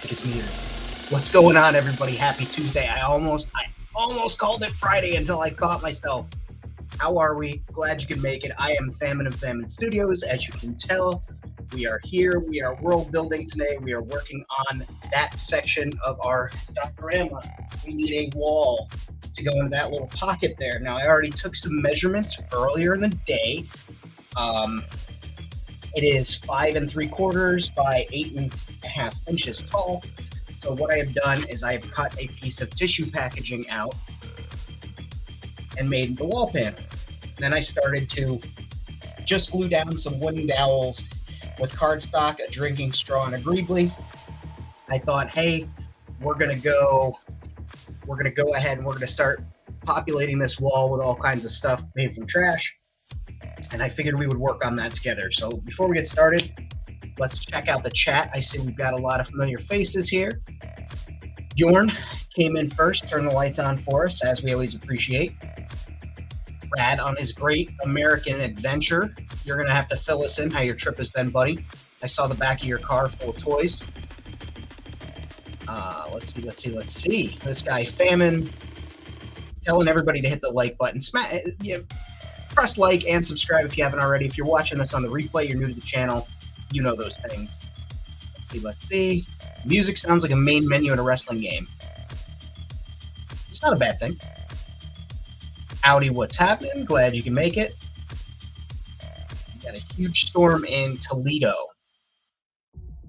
It's me. What's going on, everybody? Happy Tuesday. I almost called it Friday until I caught myself. How are we? Glad you can make it. I am Famine and Famine Studios. As you can tell, we are here. We are world building today. We are working on that section of our diorama. We need a wall to go into that little pocket there. Now, I already took some measurements earlier in the day. It is 5 3/4 by 8.5 inches tall. So what I have done is I have cut a piece of tissue packaging out and made the wall panel. Then I started to just glue down some wooden dowels with cardstock, a drinking straw, and a greebly. I thought, hey, we're gonna go ahead and we're gonna start populating this wall with all kinds of stuff made from trash. And I figured we would work on that together. So before we get started, let's check out the chat. I see we've got a lot of familiar faces here. Bjorn came in first, turned the lights on for us, as we always appreciate. Brad on his great American adventure. You're going to have to fill us in how your trip has been, buddy. I saw the back of your car full of toys. Let's see. This guy, Famine, telling everybody to hit the like button. Press like and subscribe if you haven't already. If you're watching this on the replay, you're new to the channel, you know those things. Let's see. Music sounds like a main menu in a wrestling game. It's not a bad thing. Howdy, what's happening? Glad you can make it. We got a huge storm in Toledo.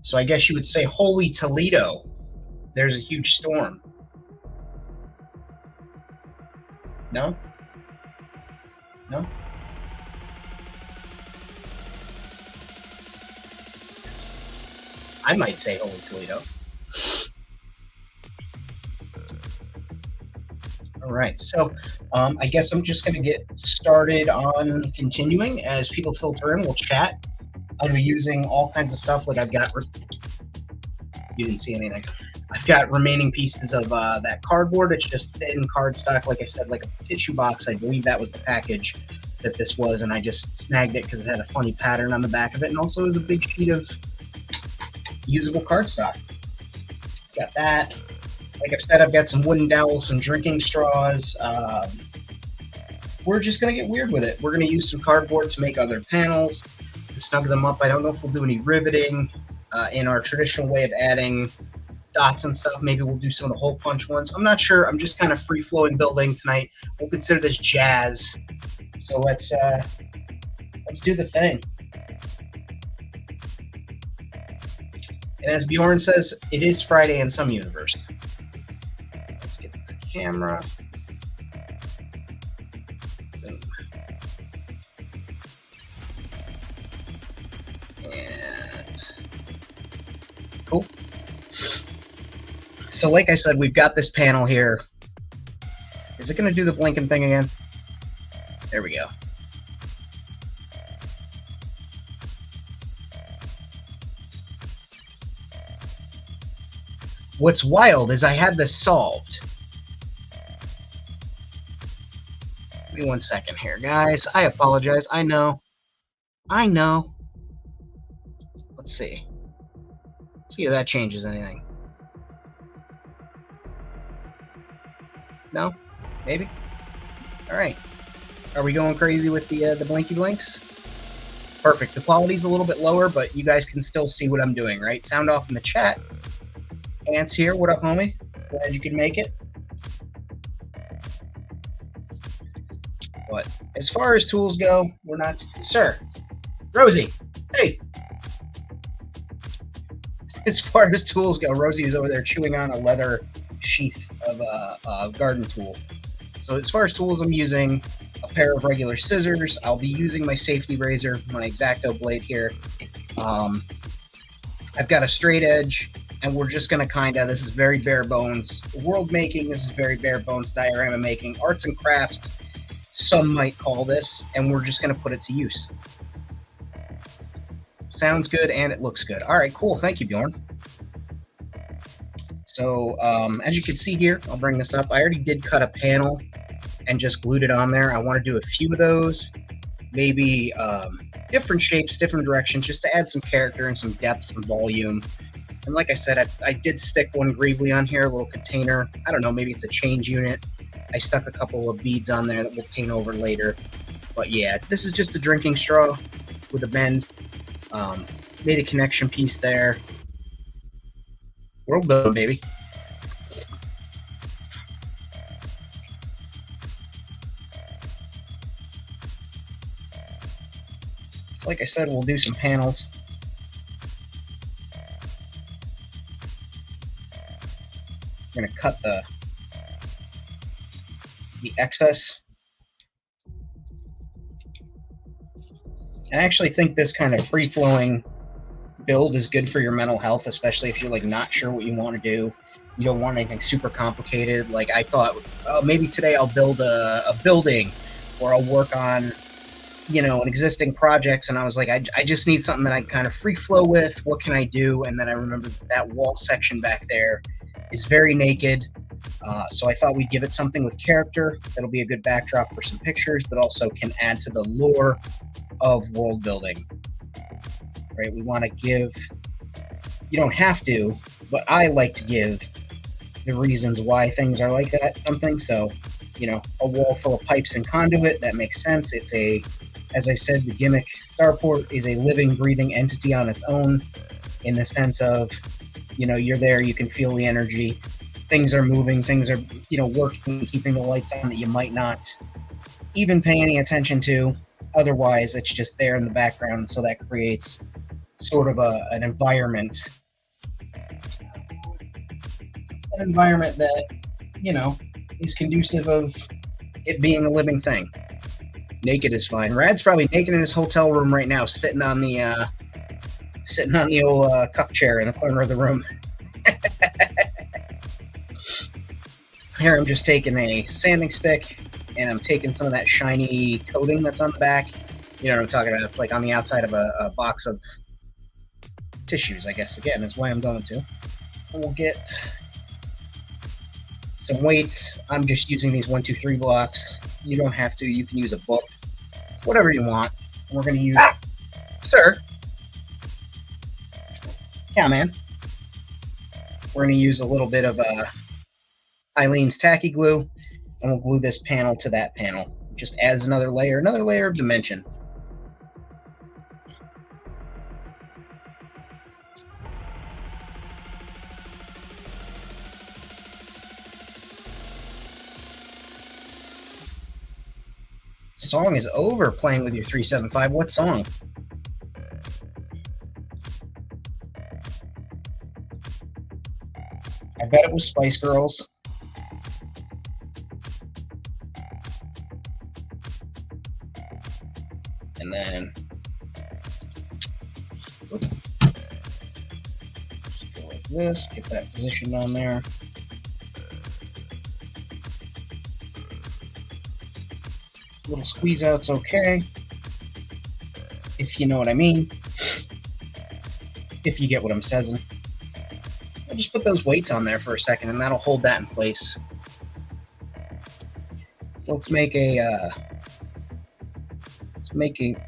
So I guess you would say, holy Toledo, there's a huge storm. No? No? I might say holy Toledo. All right, so I guess I'm just going to get started on continuing. As people filter in, we'll chat. I'll be using all kinds of stuff. Like I've got, you didn't see anything. I've got remaining pieces of that cardboard. It's just thin cardstock, like I said, like a tissue box. I believe that was the package that this was, and I just snagged it because it had a funny pattern on the back of it, and also it was a big sheet of usable cardstock. Got that. Like I've said, I've got some wooden dowels, some drinking straws. We're just going to get weird with it. We're going to use some cardboard to make other panels, to snug them up. I don't know if we'll do any riveting in our traditional way of adding dots and stuff. Maybe we'll do some of the hole punch ones. I'm not sure. I'm just kind of free-flowing building tonight. We'll consider this jazz. So let's do the thing. And as Bjorn says, it is Friday in some universe. Let's get this camera. Boom. And cool. So like I said, we've got this panel here. Is it going to do the blinking thing again? There we go. What's wild is I had this solved. Give me 1 second here, guys. I apologize. I know. Let's see. Let's see if that changes anything. No? Maybe? All right. Are we going crazy with the blinky blinks? Perfect. The quality's a little bit lower, but you guys can still see what I'm doing, right? Sound off in the chat. Ant's here. What up, homie? Glad you can make it. But as far as tools go, we're not... Sir! Rosie! Hey! As far as tools go, Rosie is over there chewing on a leather sheath of a garden tool. So as far as tools, I'm using a pair of regular scissors. I'll be using my safety razor, my X-Acto blade here. I've got a straight edge, and we're just going to this is very bare bones. World making, this is very bare bones diorama making. Arts and crafts, some might call this, and we're just going to put it to use. Sounds good, and it looks good. All right, cool. Thank you, Bjorn. So as you can see here, I'll bring this up. I already did cut a panel and just glued it on there. I want to do a few of those, maybe different shapes, different directions, just to add some character and some depth, some volume. And like I said, I did stick one greebly on here, a little container. I don't know, maybe it's a change unit. I stuck a couple of beads on there that we'll paint over later. But yeah, this is just a drinking straw with a bend. Made a connection piece there. World building, baby. So like I said, we'll do some panels. I'm going to cut the excess. And I actually think this kind of free-flowing build is good for your mental health, especially if you're like not sure what you want to do. You don't want anything super complicated. Like I thought, oh, maybe today I'll build a building, or I'll work on, you know, an existing projects. And I was like, I just need something that I can kind of free flow with. What can I do? And then I remembered that wall section back there is very naked. So I thought we'd give it something with character that'll be a good backdrop for some pictures, but also can add to the lore of world building. Right? We want to give, you don't have to, but I like to give the reasons why things are like that, something. So, you know, a wall full of pipes and conduit, that makes sense. It's a, as I said, the gimmick starport is a living, breathing entity on its own, in the sense of, you know, you're there, you can feel the energy. Things are moving, things are, you know, working, keeping the lights on that you might not even pay any attention to. Otherwise, it's just there in the background, so that creates sort of an environment that, you know, is conducive of it being a living thing. Naked is fine. Rad's probably naked in his hotel room right now, sitting on the old cup chair in the corner of the room. Here I'm just taking a sanding stick, and I'm taking some of that shiny coating that's on the back. You know what I'm talking about? It's like on the outside of a box of tissues, I guess. Again, is why I'm going to. And we'll get some weights. I'm just using these 1, 2, 3 blocks. You don't have to. You can use a book, whatever you want. And we're going to use, sir. Yeah, man. We're going to use a little bit of Eileen's tacky glue, and we'll glue this panel to that panel. Just adds another layer of dimension. Song is over playing with your 375. What song? I bet it was Spice Girls. And then just go like this, get that positioned on there. Little squeeze out's okay, if you know what I mean. If you get what I'm saying. I'll just put those weights on there for a second, and that'll hold that in place. So let's make an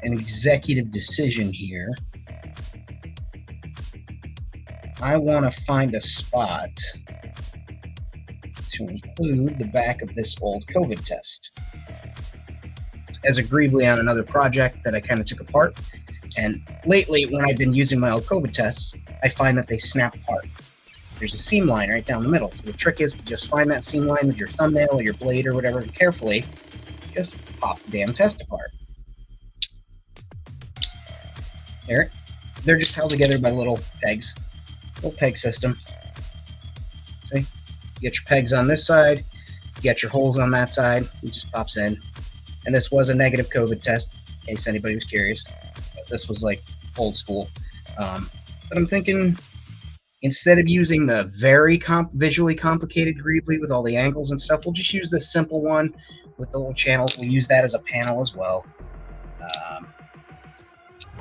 executive decision here. I want to find a spot to include the back of this old COVID test. As agreeably on another project that I kind of took apart. And lately, when I've been using my old COVID tests, I find that they snap apart. There's a seam line right down the middle. So the trick is to just find that seam line with your thumbnail or your blade or whatever, and carefully just pop the damn test apart. There. They're just held together by little pegs. Little peg system. See? You get your pegs on this side, you get your holes on that side, it just pops in. And this was a negative COVID test, in case anybody was curious. But this was like old school. But I'm thinking, instead of using the very visually complicated greebly with all the angles and stuff, we'll just use this simple one with the little channels. We'll use that as a panel as well.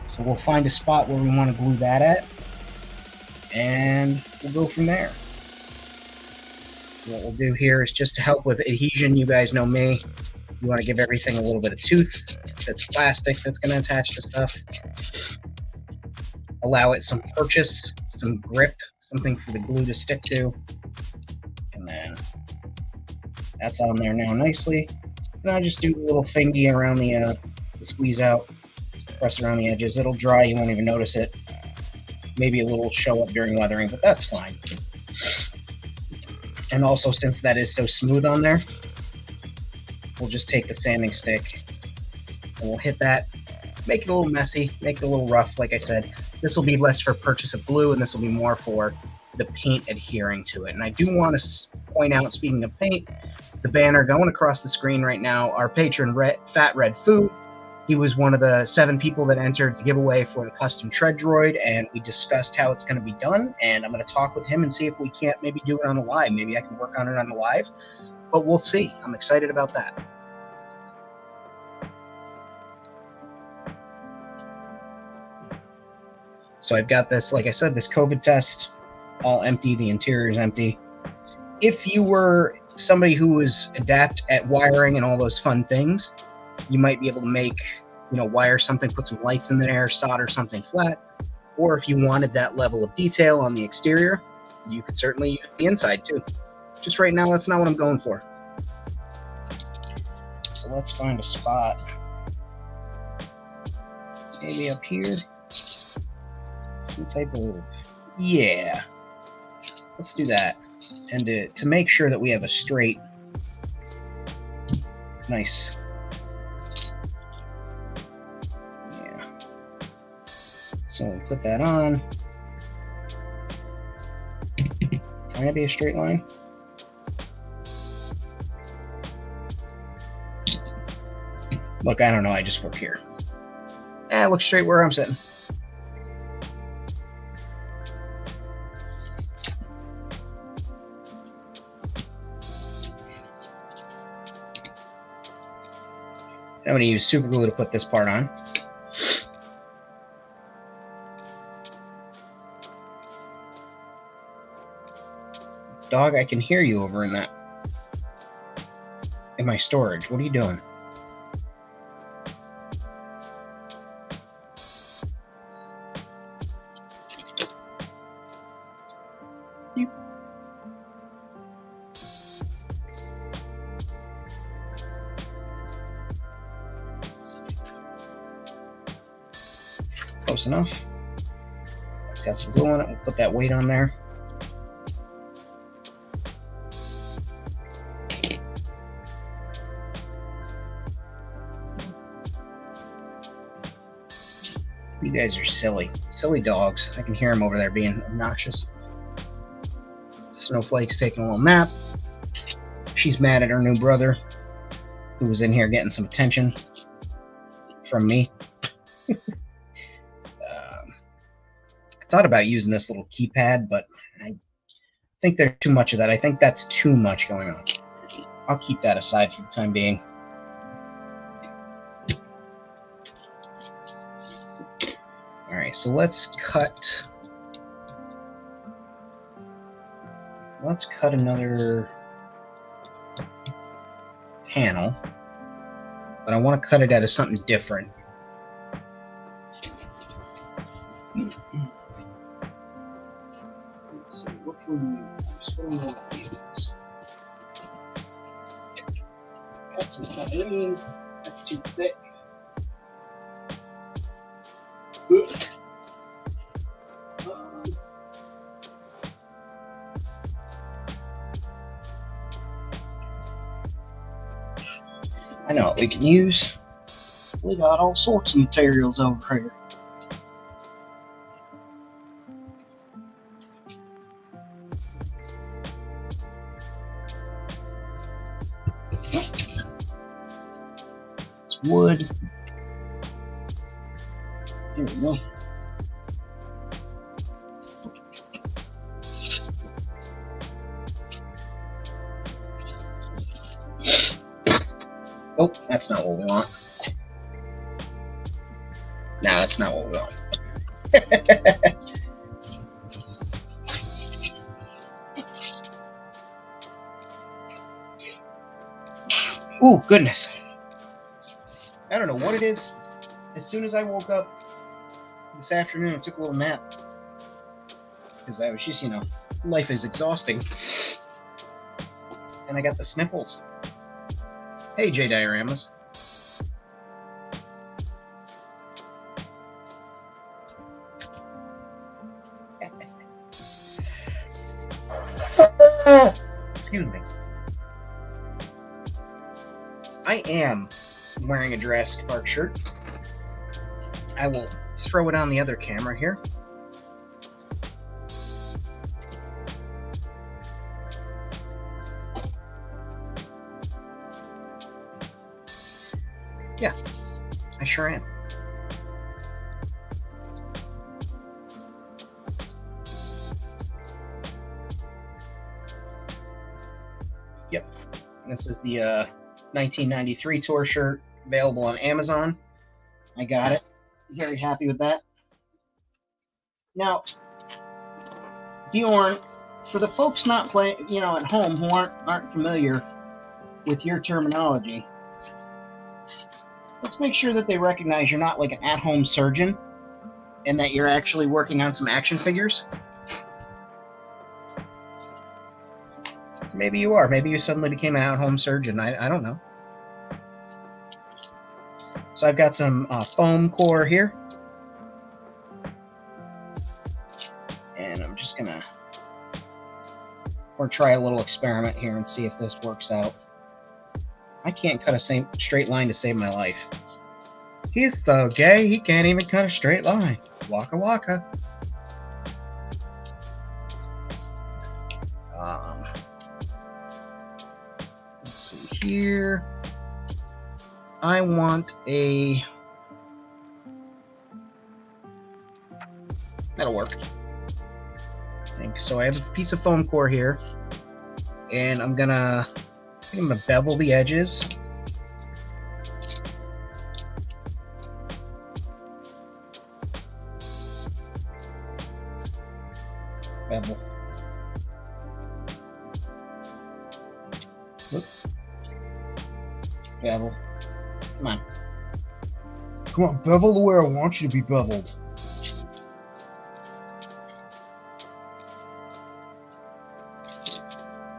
So we'll find a spot where we want to glue that at, and we'll go from there. What we'll do here is just to help with adhesion. You guys know me. You want to give everything a little bit of tooth. That's plastic that's going to attach to stuff. Allow it some purchase, some grip, something for the glue to stick to. And then that's on there now nicely. And I'll just do a little thingy around the squeeze out, press around the edges. It'll dry, you won't even notice it. Maybe a little show up during weathering, but that's fine. And also, since that is so smooth on there, we'll just take the sanding stick and we'll hit that, make it a little messy, make it a little rough. Like I said, this will be less for purchase of glue, and this will be more for the paint adhering to it. And I do want to point out, speaking of paint, the banner going across the screen right now, our patron Fat Red Food, he was one of the 7 people that entered the giveaway for the custom tread droid, and we discussed how it's going to be done, and I'm going to talk with him and see if we can't maybe do it on a live. Maybe I can work on it on a live, but we'll see. I'm excited about that. So I've got this, like I said, this COVID test all empty. The interior is empty. If you were somebody who was adept at wiring and all those fun things, you might be able to make, wire something, put some lights in there, solder something flat. Or if you wanted that level of detail on the exterior, you could certainly use the inside too. Just right now, that's not what I'm going for. So let's find a spot. Maybe up here. Some type of, yeah. Let's do that. And to make sure that we have a straight, nice. So we'll put that on. Can that be a straight line? Look, I don't know. I just work here. It looks straight where I'm sitting. I'm going to use super glue to put this part on. Dog, I can hear you over in my storage. What are you doing? You. Close enough. It's got some glue on it. We'll put that weight on there. You guys are silly. Silly dogs. I can hear them over there being obnoxious. Snowflake's taking a little nap. She's mad at her new brother, who was in here getting some attention from me. I thought about using this little keypad, but I think there's too much of that. I think that's too much going on. I'll keep that aside for the time being. Alright, so let's cut another panel, but I want to cut it out of something different. Let's see, what can we use? What do we want to use? Got some stuff in. That's too thick. I know what we can use. We got all sorts of materials over here. It's wood. Here we go. Oh, that's not what we want. No, that's not what we want. Ooh, goodness. I don't know what it is. As soon as I woke up this afternoon, I took a little nap. because I was just, life is exhausting. And I got the sniffles. Hey, J Dioramas. Excuse me. I am wearing a Jurassic Park shirt. I will throw it on the other camera here. Yeah, I sure am. Yep, this is the 1993 tour shirt, available on Amazon. I got it. Very happy with that. Now, Bjorn, for the folks not playing, at home who aren't familiar with your terminology, let's make sure that they recognize you're not like an at-home surgeon and that you're actually working on some action figures. Maybe you are. Maybe you suddenly became an at-home surgeon. I don't know. So I've got some foam core here. And I'm just going to try a little experiment here and see if this works out. I can't cut a straight line to save my life. He's so gay, he can't even cut a straight line. Waka waka. Let's see here. I want a... That'll work. I think so. I have a piece of foam core here, and I'm gonna bevel the edges. Bevel. Whoop. Bevel. Come on. Come on, bevel the way I want you to be beveled.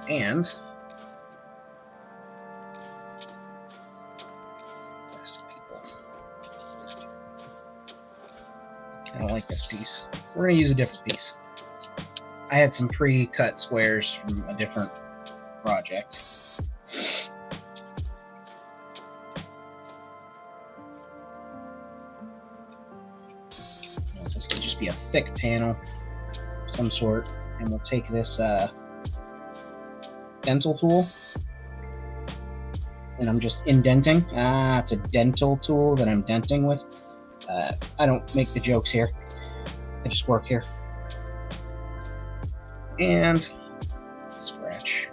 And I don't like this piece. We're going to use a different piece. I had some pre-cut squares from a different project. This could just be a thick panel of some sort, and we'll take this dental tool, and I'm just indenting. It's a dental tool that I'm denting with. I don't make the jokes here. I just work here. And scratch.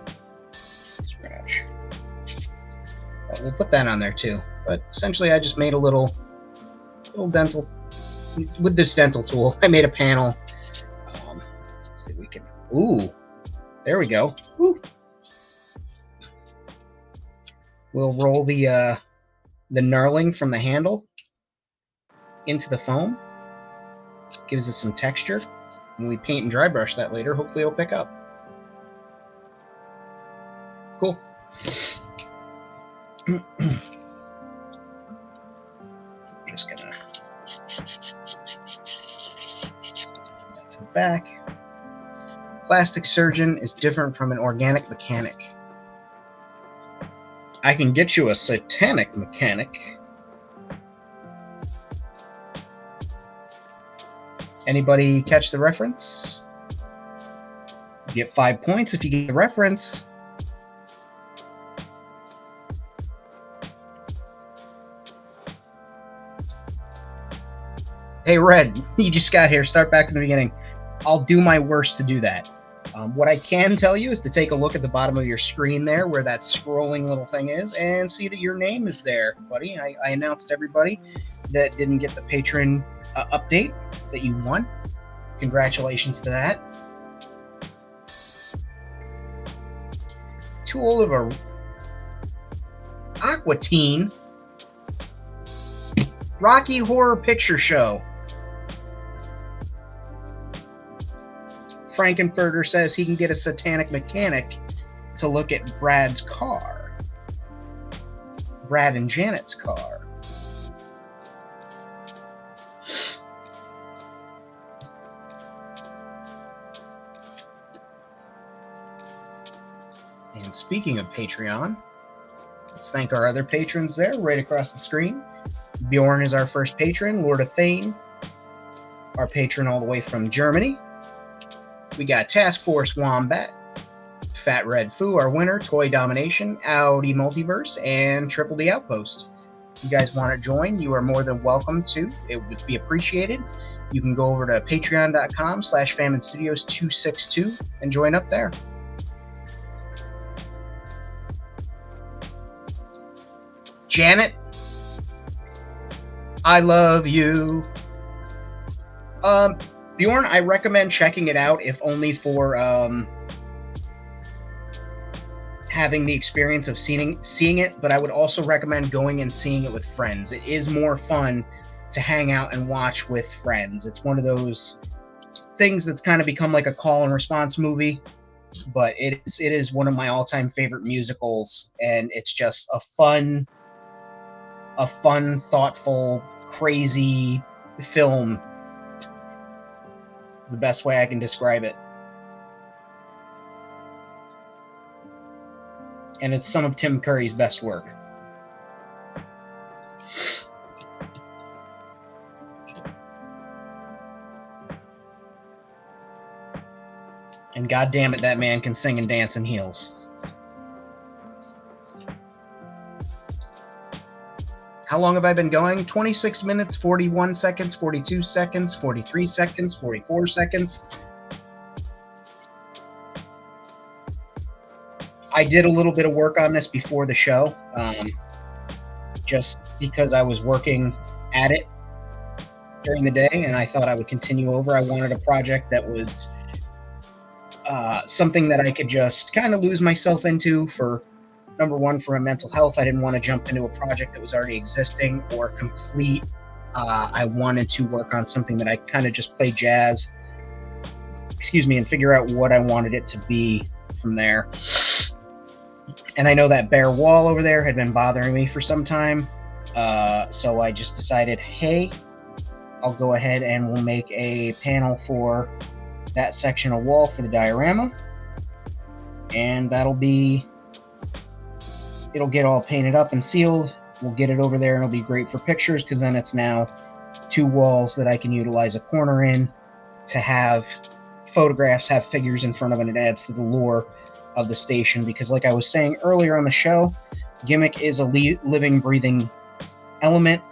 Well, we'll put that on there too. But essentially, I just made a little dental with this dental tool. I made a panel. Let's see if we can. Ooh, there we go. Woo. We'll roll the knurling from the handle into the foam. Gives us some texture. When we paint and dry brush that later, hopefully it'll pick up. Cool. Just gonna that to the back. Plastic surgeon is different from an organic mechanic. I can get you a satanic mechanic. Anybody catch the reference? You get 5 points if you get the reference. Hey, Red, you just got here. Start back in the beginning. I'll do my worst to do that. What I can tell you is to take a look at the bottom of your screen there where that scrolling little thing is and see that your name is there, buddy. I announced everybody that didn't get the patron update that you won. Congratulations to that. Tool of a Aqua Teen Rocky Horror Picture Show. Frankenfurter says he can get a satanic mechanic to look at Brad's car. Brad and Janet's car. And speaking of Patreon, let's thank our other patrons there, right across the screen. Bjorn is our first patron, Lord of Thane, our patron all the way from Germany. We got Task Force Wombat, Fat Red Foo, our winner, Toy Domination, Audi Multiverse, and Triple D Outpost. If you guys want to join, you are more than welcome to. It would be appreciated. You can go over to patreon.com/FamineStudios262 and join up there. Janet, I love you. Bjorn, I recommend checking it out, if only for having the experience of seeing it, but I would also recommend going and seeing it with friends. It is more fun to hang out and watch with friends. It's one of those things that's kind of become like a call and response movie, but it is one of my all-time favorite musicals, and it's just a fun, thoughtful, crazy film. It's the best way I can describe it. And it's some of Tim Curry's best work. And God damn it, that man can sing and dance in heels. How long have I been going? 26 minutes, 41 seconds, 42 seconds, 43 seconds, 44 seconds. I did a little bit of work on this before the show, just because I was working at it during the day, and I thought I would continue over. I wanted a project that was something that I could just kind of lose myself into for, number one, for my mental health. I didn't want to jump into a project that was already existing or complete. I wanted to work on something that I kind of just play jazz, and figure out what I wanted it to be from there. And I know that bare wall over there had been bothering me for some time, so I just decided, hey, I'll go ahead and we'll make a panel for that section of wall for the diorama, and it'll get all painted up and sealed. We'll get it over there, and it'll be great for pictures, because then it's now two walls that I can utilize a corner in to have photographs, have figures in front of, and it adds to the lore of the station. Because like I was saying earlier on the show, Gimmick is a living, breathing element.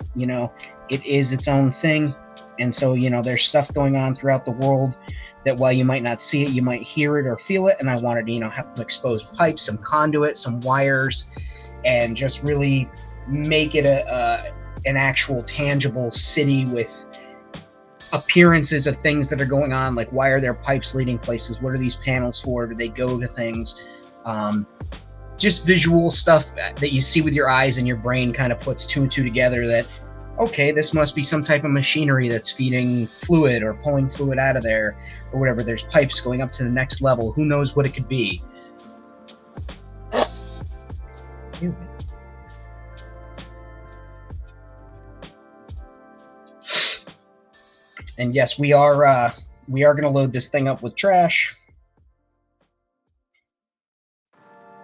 It is its own thing, and so there's stuff going on throughout the world that while you might not see it, you might hear it or feel it. And I wanted to have some exposed pipes, some conduit, some wires, and just really make it an actual tangible city with appearances of things that are going on, like why are there pipes leading places, what are these panels for, do they go to things, just visual stuff that you see with your eyes, and your brain kind of puts two and two together that, okay, this must be some type of machinery that's feeding fluid or pulling fluid out of there or whatever. There's pipes going up to the next level, who knows what it could be. And yes, we are going to load this thing up with trash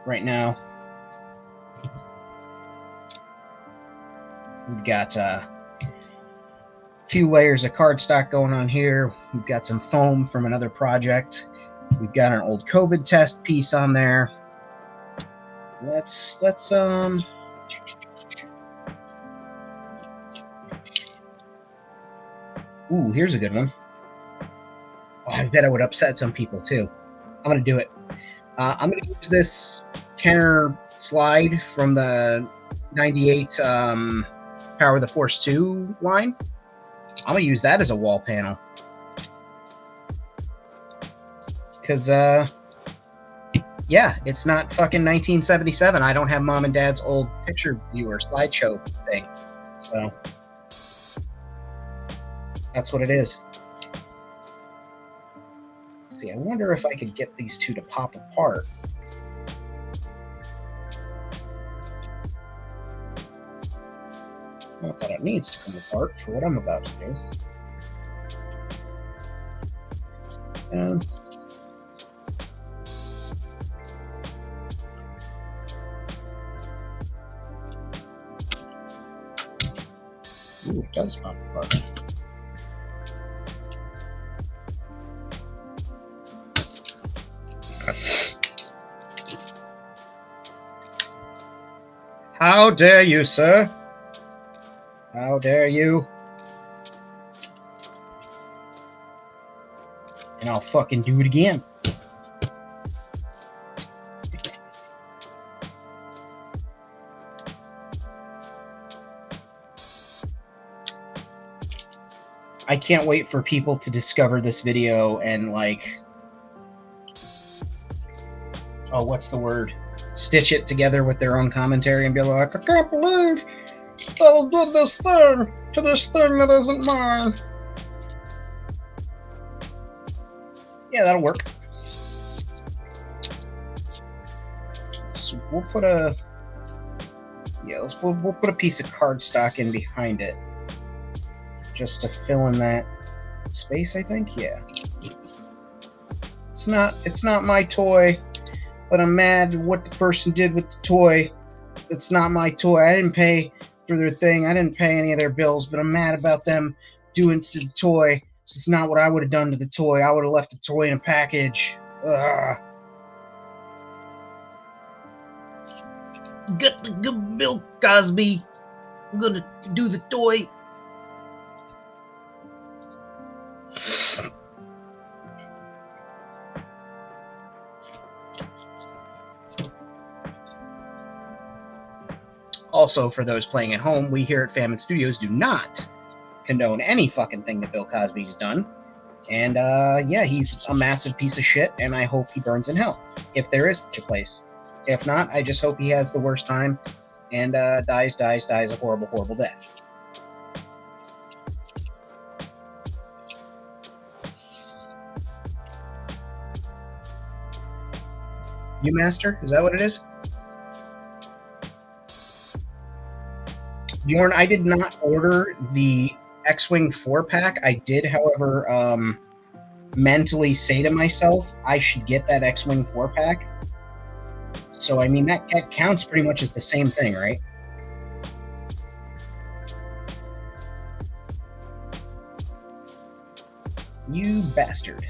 right now. We've got a few layers of cardstock going on here. We've got some foam from another project. We've got an old COVID test piece on there. Let's ooh, here's a good one. Oh, I bet I would upset some people too. I'm going to do it. I'm going to use this Kenner slide from the 98 Power of the Force 2 line. I'm going to use that as a wall panel. Because, yeah, it's not fucking 1977. I don't have Mom and Dad's old picture viewer slideshow thing. So that's what it is. Let's see, I wonder if I could get these two to pop apart. Not that it needs to come apart for what I'm about to do. Ooh, it does pop apart. How dare you, sir? How dare you? And I'll fucking do it again. I can't wait for people to discover this video and, like, oh, what's the word? Stitch it together with their own commentary and be like, I can't believe that I did this thing to this thing that isn't mine. Yeah, that'll work. So we'll put a, yeah, we'll put a piece of cardstock in behind it, just to fill in that space, I think. Yeah. It's not my toy, but I'm mad at what the person did with the toy. It's not my toy. I didn't pay for their thing. I didn't pay any of their bills, but I'm mad about them doing to the toy. It's not what I would have done to the toy. I would have left the toy in a package. Ugh. Get the good Bill Cosby. I'm gonna do the toy. Also, for those playing at home, we here at Famine Studios do not condone any fucking thing that Bill Cosby's done. And, yeah, he's a massive piece of shit, and I hope he burns in hell, if there is such a place. If not, I just hope he has the worst time and dies a horrible, horrible death. You Master? Is that what it is? Bjorn, I did not order the X-Wing 4-pack. I did, however, mentally say to myself, I should get that X-Wing 4-pack. So, I mean, that counts pretty much as the same thing, right? You bastard.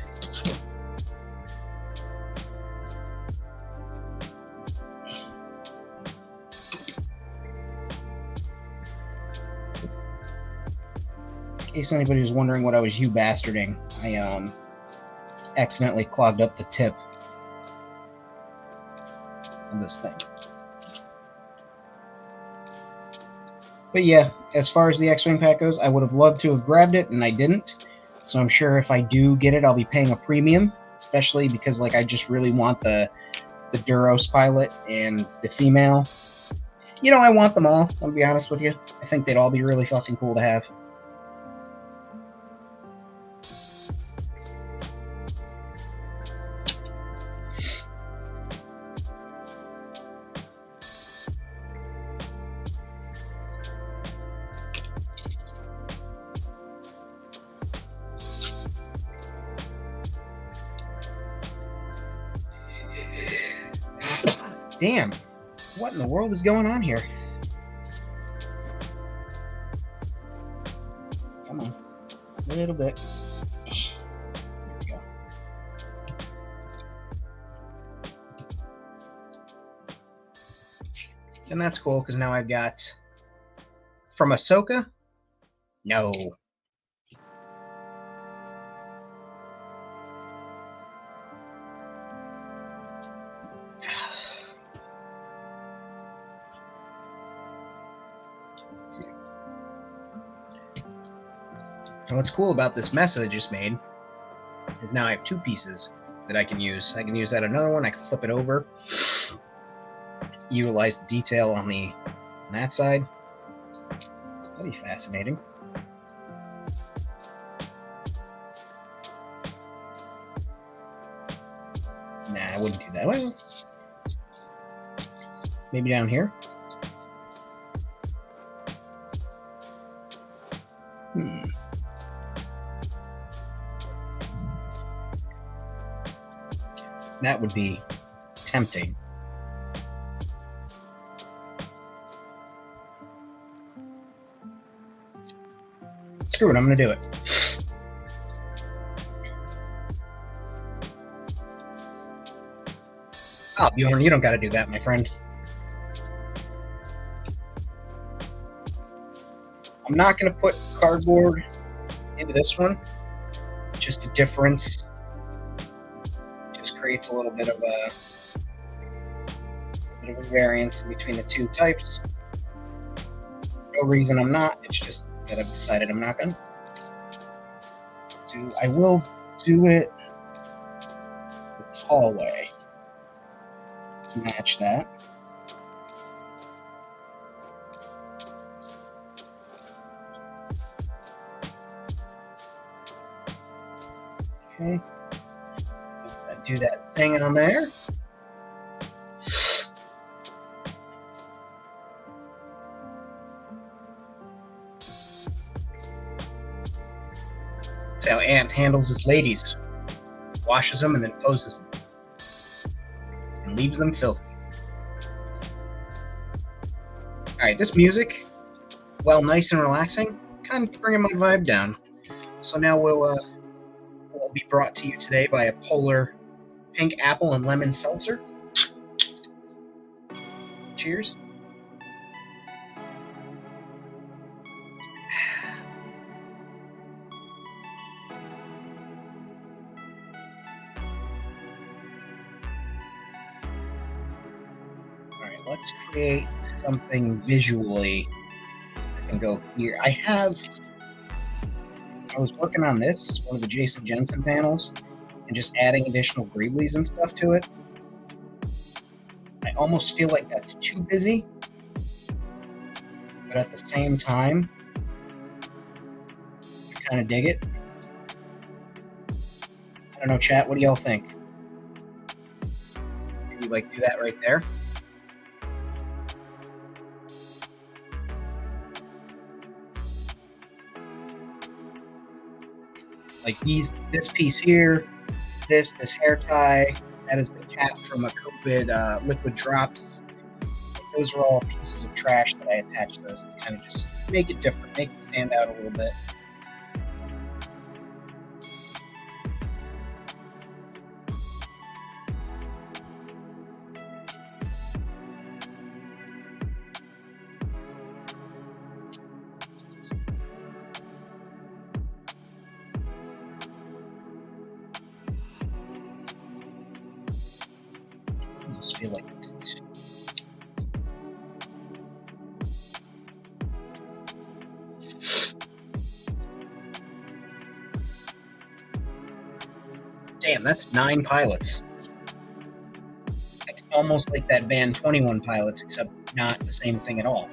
In case anybody was wondering what I was you bastarding, I accidentally clogged up the tip of this thing. But yeah, as far as the X-Wing pack goes, I would have loved to have grabbed it, and I didn't. So I'm sure if I do get it, I'll be paying a premium, especially because, like, I just really want the Duros pilot and the female. You know, I want them all, I'll be honest with you. I think they'd all be really fucking cool to have. Damn, what in the world is going on here? Come on, a little bit. There we go. And that's cool, because now I've got... From Ahsoka? No. And what's cool about this mess I just made is now I have two pieces that I can use. I can use that another one, I can flip it over, utilize the detail on that side. That'd be fascinating. Nah, I wouldn't do that. Well, maybe down here. That would be tempting. Screw it, I'm gonna do it. Oh, Bjorn, you don't gotta do that, my friend. I'm not gonna put cardboard into this one. Just a difference. Just creates a little bit of a variance between the two types. No reason I'm not. It's just that I've decided I'm not gonna. I will do it the tall way to match that. Okay. Do that thing on there. That's how Ant handles his ladies. Washes them and then poses them. And leaves them filthy. Alright, this music, while nice and relaxing, kind of bringing my vibe down. So now we'll be brought to you today by a Polar Pink Apple and Lemon Seltzer. Cheers. Alright, let's create something visually. I can go here. I was working on this, one of the Jason Jensen panels, and just adding additional greeblies and stuff to it. I almost feel like that's too busy, but at the same time, I kind of dig it. I don't know, chat, what do y'all think? Maybe like do that right there. Like this piece here, this hair tie, that is the cap from a COVID liquid drops. Those are all pieces of trash that I attached to this to kind of just make it different, make it stand out a little bit. I just feel like it's damn, that's 9 pilots. It's almost like that band 21 Pilots, except not the same thing at all.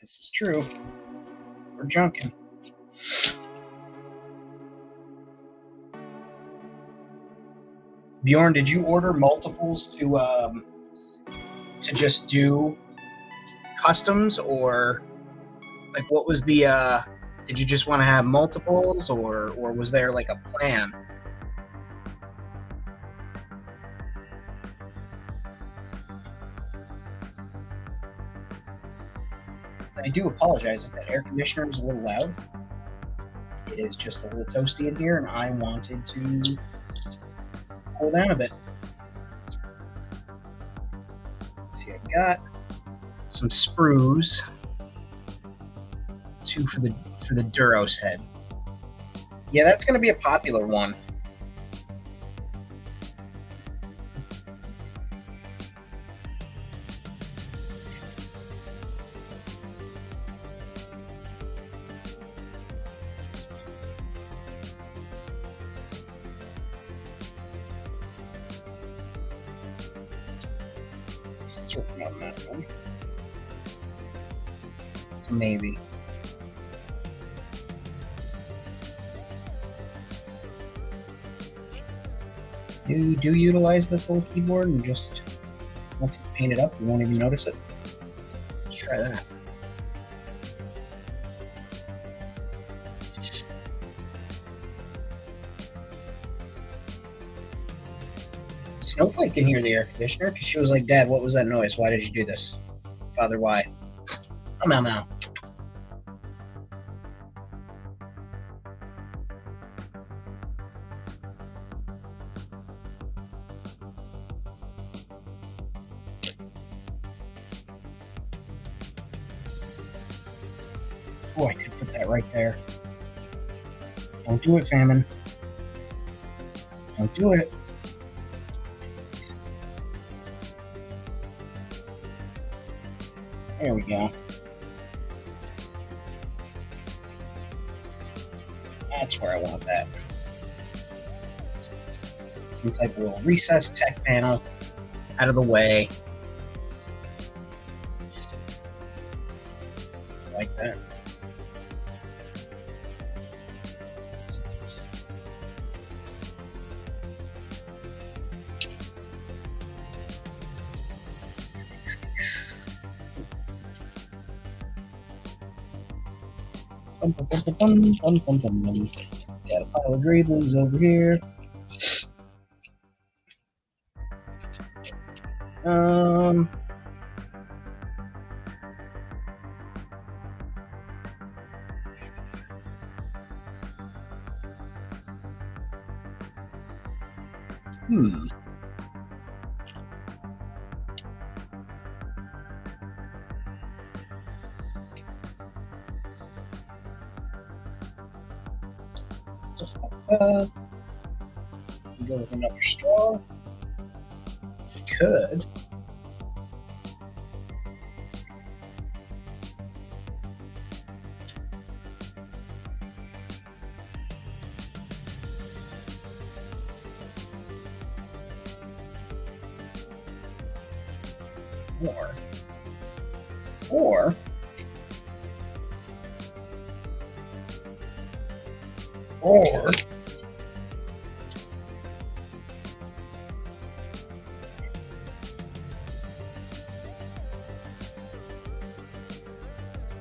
This is true. We're junking. Bjorn, did you order multiples to just do customs, or like what was the did you just want to have multiples, or was there like a plan? I do apologize if that air conditioner is a little loud. It is just a little toasty in here, and I wanted to cool down a bit. Let's see, I've got some sprues, 2 for the Duros head. Yeah, that's going to be a popular one. Working on that one. It's a maybe. Do utilize this little keyboard, and just once it's painted up, you won't even notice it. Let's try that. Snowflake can hear the air conditioner because she was like, "Dad, what was that noise? Why did you do this?" Father, why? I'm out now. Oh, I could put that right there. Don't do it, famine. Don't do it. There we go. That's where I want that. Some type of little recessed tech panel out of the way. Like that. Got a pile of Greeblings over here. Go with another straw. Could. Or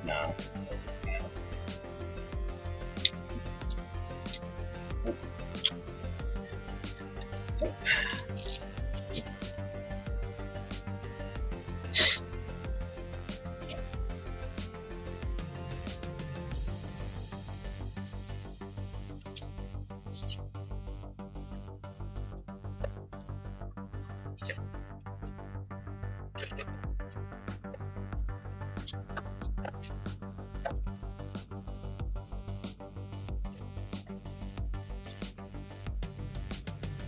no.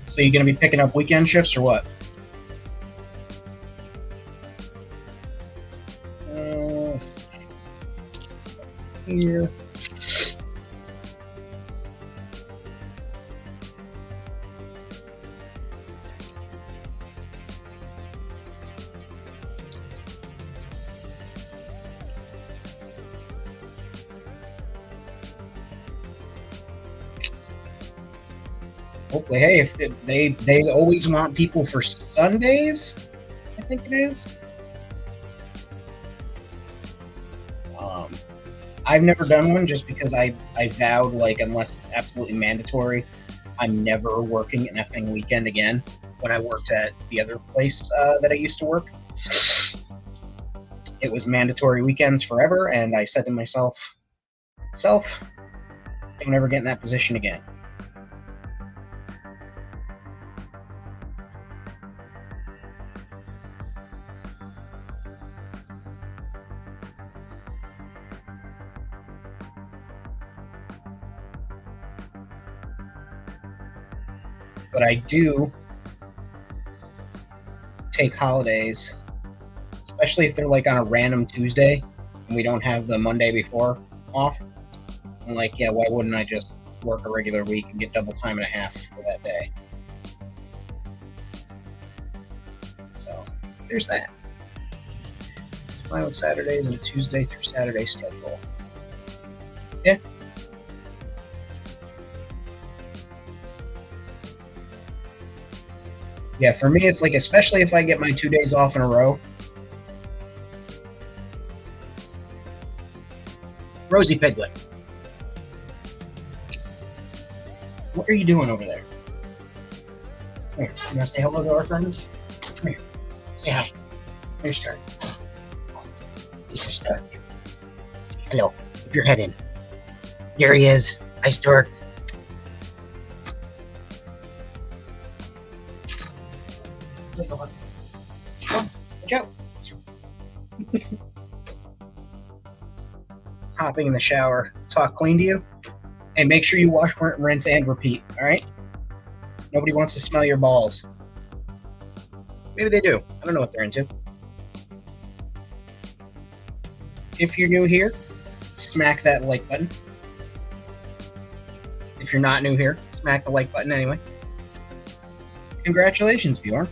So you gonna be picking up weekend shifts or what? Here. Hopefully, hey, if they always want people for Sundays, I think it is. I've never done one just because I vowed, like, unless it's absolutely mandatory, I'm never working an effing weekend again. When I worked at the other place that I used to work, it was mandatory weekends forever, and I said to myself, don't ever get in that position again. But I do take holidays, especially if they're like on a random Tuesday and we don't have the Monday before off. I'm like, yeah, why wouldn't I just work a regular week and get double time and a half for that day? So there's that. Fine with Saturdays and a Tuesday through Saturday schedule. Yeah. Yeah, for me, it's like, especially if I get my 2 days off in a row. Rosie Piglet. What are you doing over there? Come here. You want to say hello to our friends? Come here. Say hi. There's Stark. This is Stark. Hello. Keep your head in. There he is. Hi, Stark. Come on, watch out. Hopping in the shower. Talk clean to you. And make sure you wash, rinse, and repeat, alright? Nobody wants to smell your balls. Maybe they do. I don't know what they're into. If you're new here, smack that like button. If you're not new here, smack the like button anyway. Congratulations, Bjorn.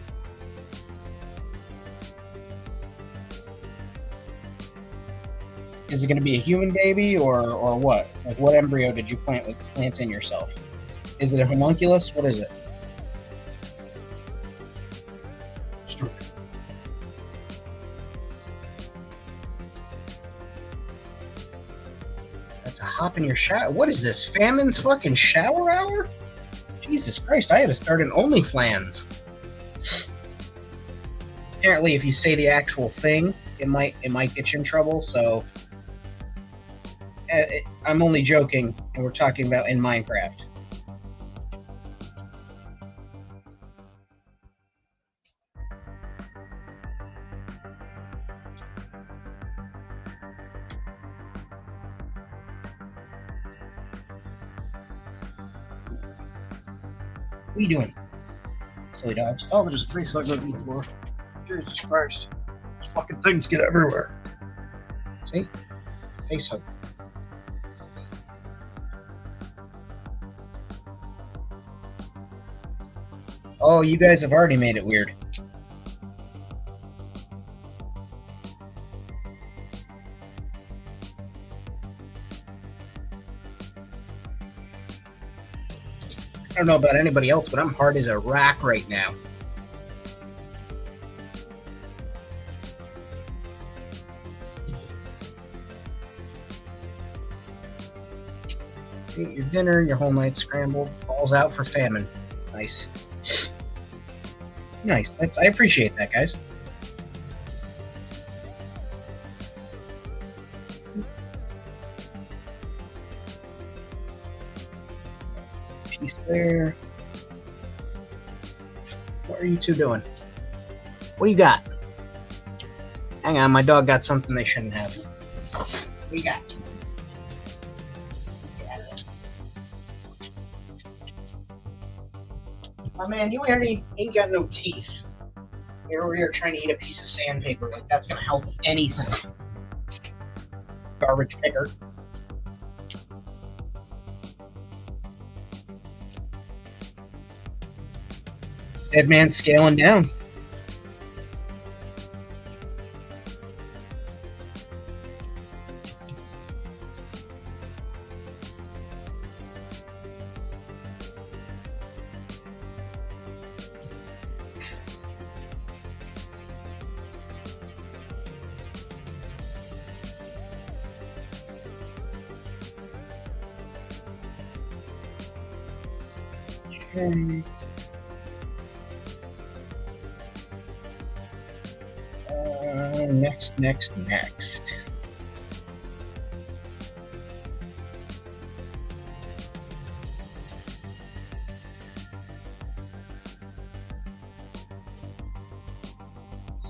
Is it going to be a human baby or what? Like, what embryo did you plant in yourself? Is it a homunculus? What is it? That's a hop in your shower. What is this? Famine's fucking shower hour? Jesus Christ, I had to start an OnlyFans. Apparently, if you say the actual thing, it might get you in trouble, so... I'm only joking, and we're talking about in Minecraft. What are you doing? Silly dogs. Oh, there's a face hug on the floor. Jesus Christ. These fucking things get everywhere. See? Face hug. Oh, you guys have already made it weird. I don't know about anybody else, but I'm hard as a rock right now. Eat your dinner, your whole night scrambled. Balls out for famine. Nice. Nice. I appreciate that, guys. Piece there. What are you two doing? What do you got? Hang on, my dog got something they shouldn't have. What do you got? Oh man, you already ain't got no teeth. You're over here trying to eat a piece of sandpaper. Like, that's gonna help anything. Garbage picker. Dead man's scaling down. Okay. next?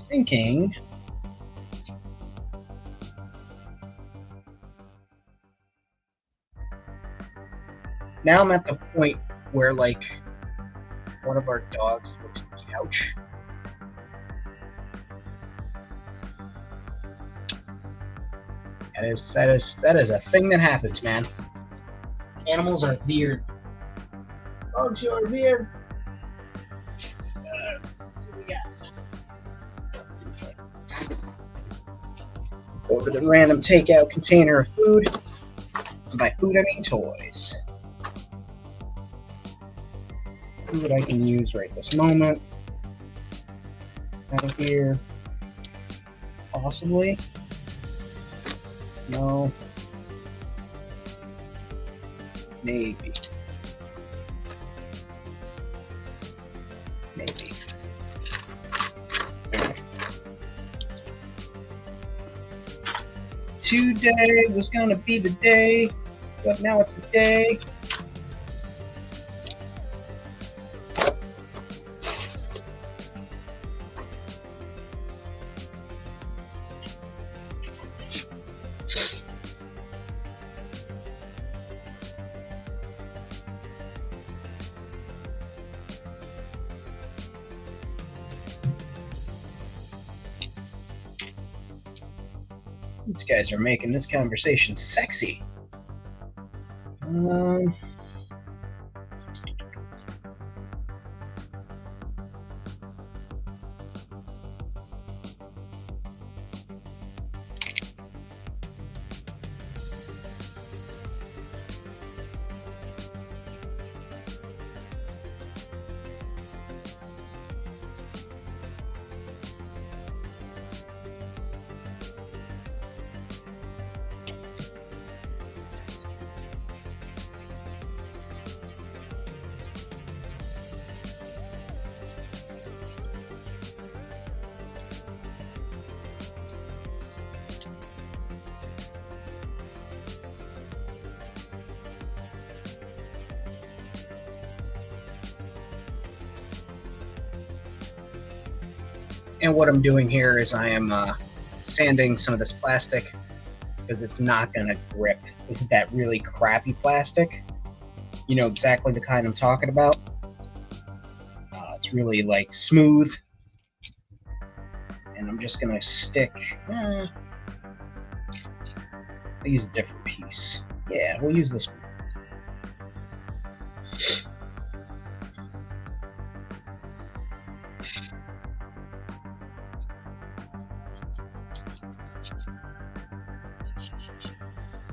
Thinking. Now I'm at the point where, like, one of our dogs licks the couch. That is a thing that happens, man. Animals are weird. Dogs are weird. Let's see what we got. Go to the random takeout container of food. And by food, I mean toys. Food I can use right this moment. Out of here. Possibly. No. Maybe. Maybe. Today was gonna be the day, but now it's a day. These guys are making this conversation sexy. And what I'm doing here is I am sanding some of this plastic because it's not going to grip. This is that really crappy plastic. You know exactly the kind I'm talking about. It's really like smooth. And I'm just going to stick... I'll use a different piece. Yeah, we'll use this one.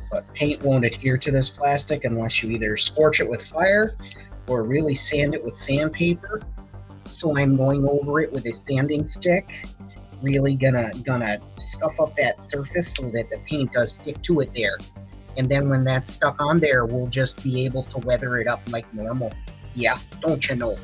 But paint won't adhere to this plastic unless you either scorch it with fire or really sand it with sandpaper. So I'm going over it with a sanding stick, really gonna scuff up that surface so that the paint does stick to it there. And then when that's stuck on there, we'll just be able to weather it up like normal. Yeah, don't you know?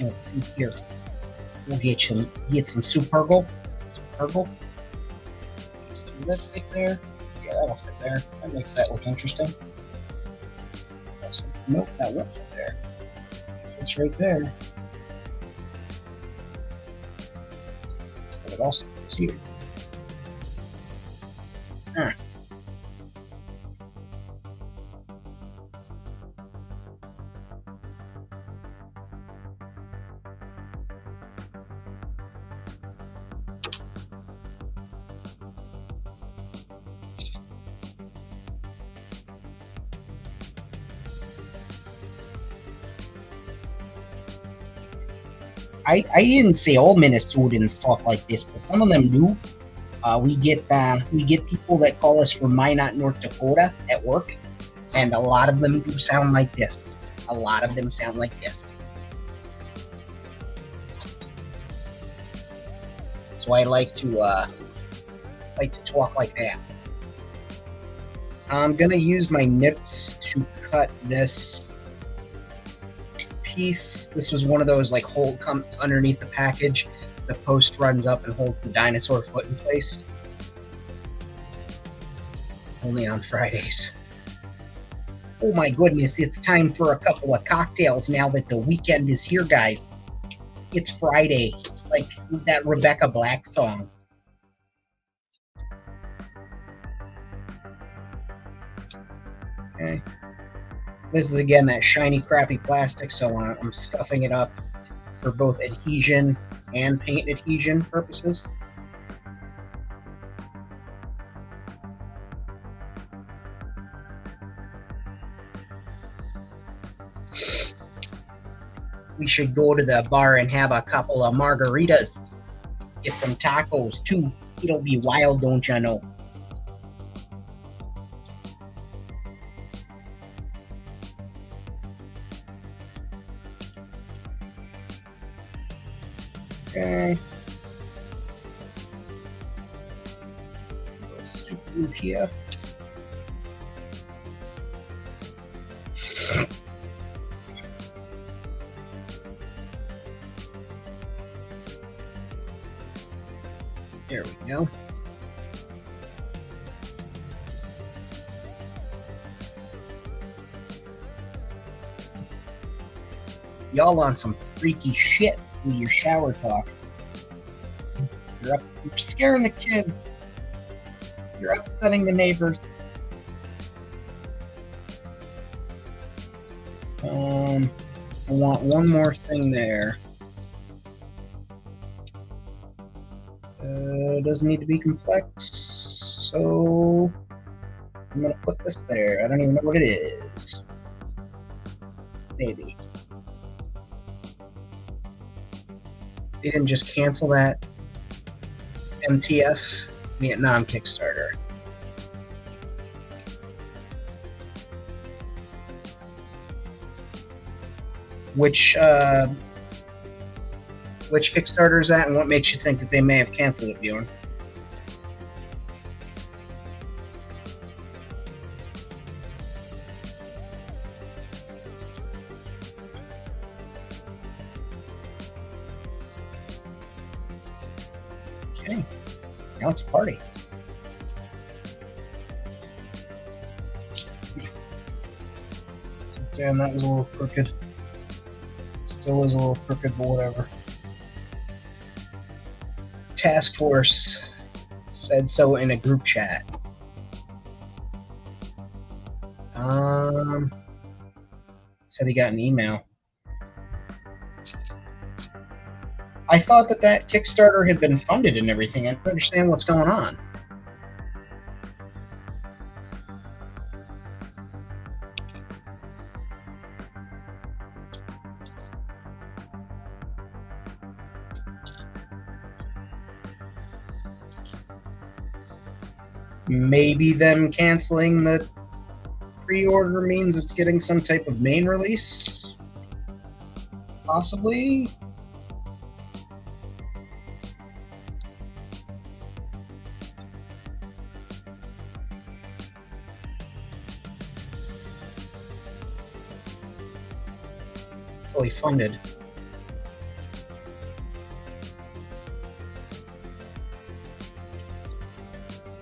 Let's see here. We'll get some supergl. Just do that right there. Yeah, that'll fit there. That makes that look interesting. Nope, that won't fit there. It's right there. But it also fits here. Ah. I didn't say all Minnesotans talk like this, but some of them do. We get people that call us from Minot, North Dakota at work, and a lot of them do sound like this. A lot of them sound like this. So I like to talk like that. I'm gonna use my nips to cut this piece. This was one of those like comes underneath the package. The post runs up and holds the dinosaur foot in place. Only on Fridays. Oh my goodness, it's time for a couple of cocktails now that the weekend is here, guys. It's Friday, like that Rebecca Black song. Okay. This is again that shiny, crappy plastic, so I'm scuffing it up for both adhesion and paint adhesion purposes. We should go to the bar and have a couple of margaritas. Get some tacos, too. It'll be wild, don't you know? Okay. Super glue here. There we go. Y'all on some freaky shit with your shower talk. You're scaring the kids. You're upsetting the neighbors. I want one more thing there. Doesn't need to be complex, so I'm gonna put this there. I don't even know what it is. Maybe. They didn't just cancel that MTF Vietnam Kickstarter. Which Kickstarter is that, and what makes you think that they may have canceled it, Bjorn? Okay, now it's a party. Damn, that was a little crooked. Still is a little crooked, but whatever. Task Force said so in a group chat. Said he got an email. I thought that Kickstarter had been funded and everything. I don't understand what's going on. Maybe them canceling the pre-order means it's getting some type of main release? Possibly? Fully funded.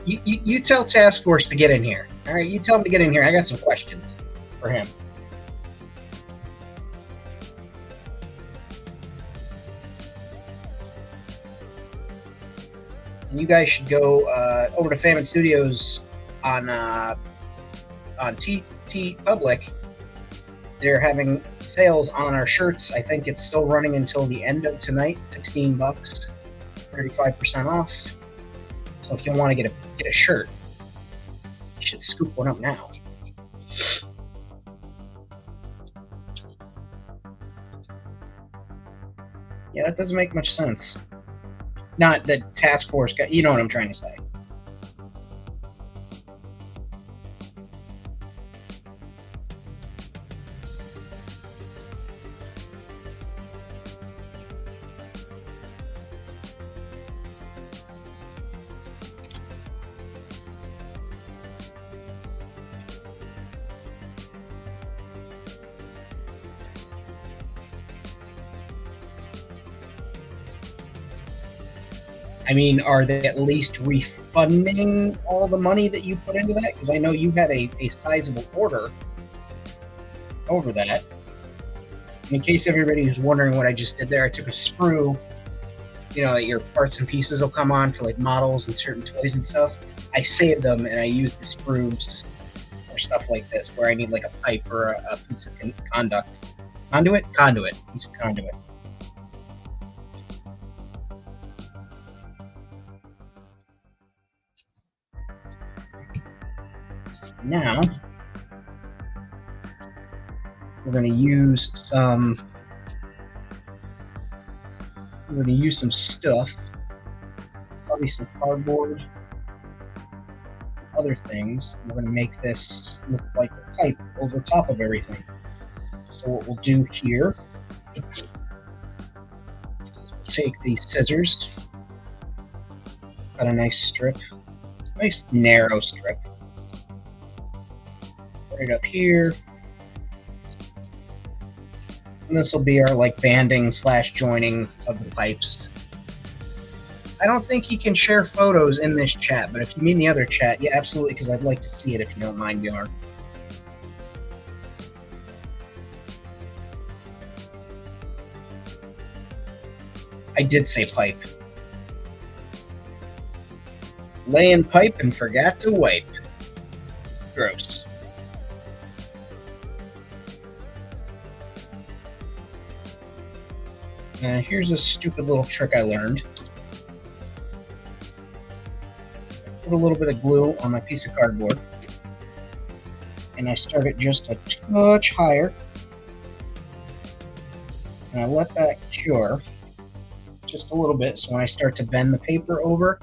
You tell Task Force to get in here. All right, you tell him to get in here. I got some questions for him. And you guys should go over to Famine Studios on TT Public. They're having sales on our shirts. I think it's still running until the end of tonight. $16, 35% off. So if you want to get a shirt, you should scoop one up now. Yeah, that doesn't make much sense. Not that Task Force got, you know what I'm trying to say. I mean, are they at least refunding all the money that you put into that? Because I know you had a sizable order over that. In case everybody was wondering what I just did there, I took a sprue, you know, that your parts and pieces will come on for like models and certain toys and stuff. I save them and I use the sprues for stuff like this, where I need like a pipe or a piece of piece of conduit. Now, we're going to use some stuff, probably some cardboard, other things. We're going to make this look like a pipe over top of everything. So what we'll do here is we'll take the scissors, cut a nice strip, nice narrow strip, put it up here. And this will be our like banding / joining of the pipes. I don't think he can share photos in this chat, but if you mean the other chat, yeah, absolutely, because I'd like to see it if you don't mind, Bjorn. I did say pipe. Laying pipe and forgot to wipe. Gross. Here's a stupid little trick I learned. I put a little bit of glue on my piece of cardboard, and I start it just a touch higher, and I let that cure just a little bit, so when I start to bend the paper over,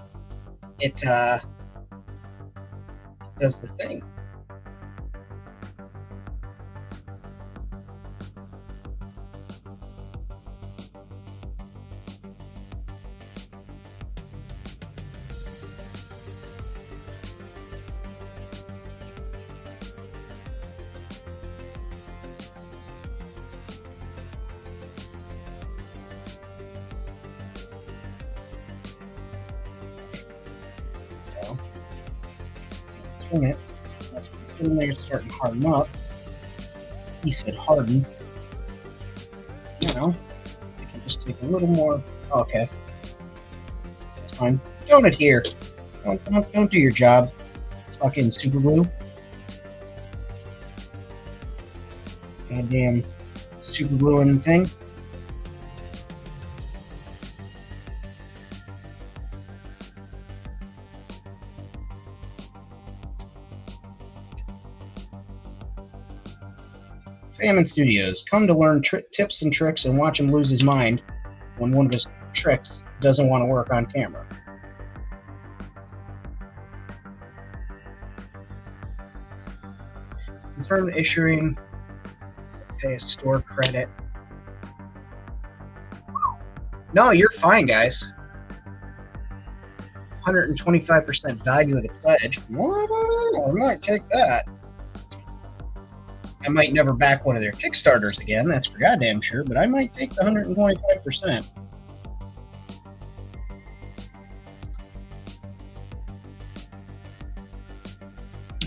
it does the thing. It. That's sitting there starting to harden up. He said harden. Now, I can just take a little more. Oh, okay. That's fine. Don't adhere. Don't do your job. Fucking super glue. Goddamn super gluing thing. Famine Studios. Come to learn tips and tricks and watch him lose his mind when one of his tricks doesn't want to work on camera. Confirm issuing. Pay a store credit. No, you're fine, guys. 125% value of the pledge. I might take that. I might never back one of their Kickstarters again, that's for goddamn sure, but I might take the 125%.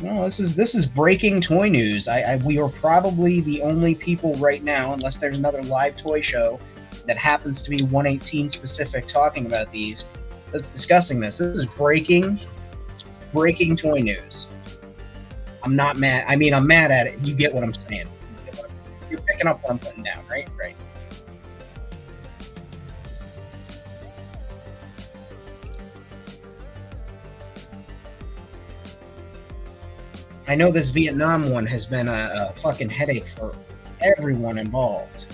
No, this is breaking toy news. We are probably the only people right now, unless there's another live toy show that happens to be 118 specific talking about these, that's discussing this. This is breaking toy news. I'm not mad. I mean, I'm mad at it. You get what I'm saying. You're picking up what I'm putting down, right? Right. I know this Vietnam one has been a fucking headache for everyone involved.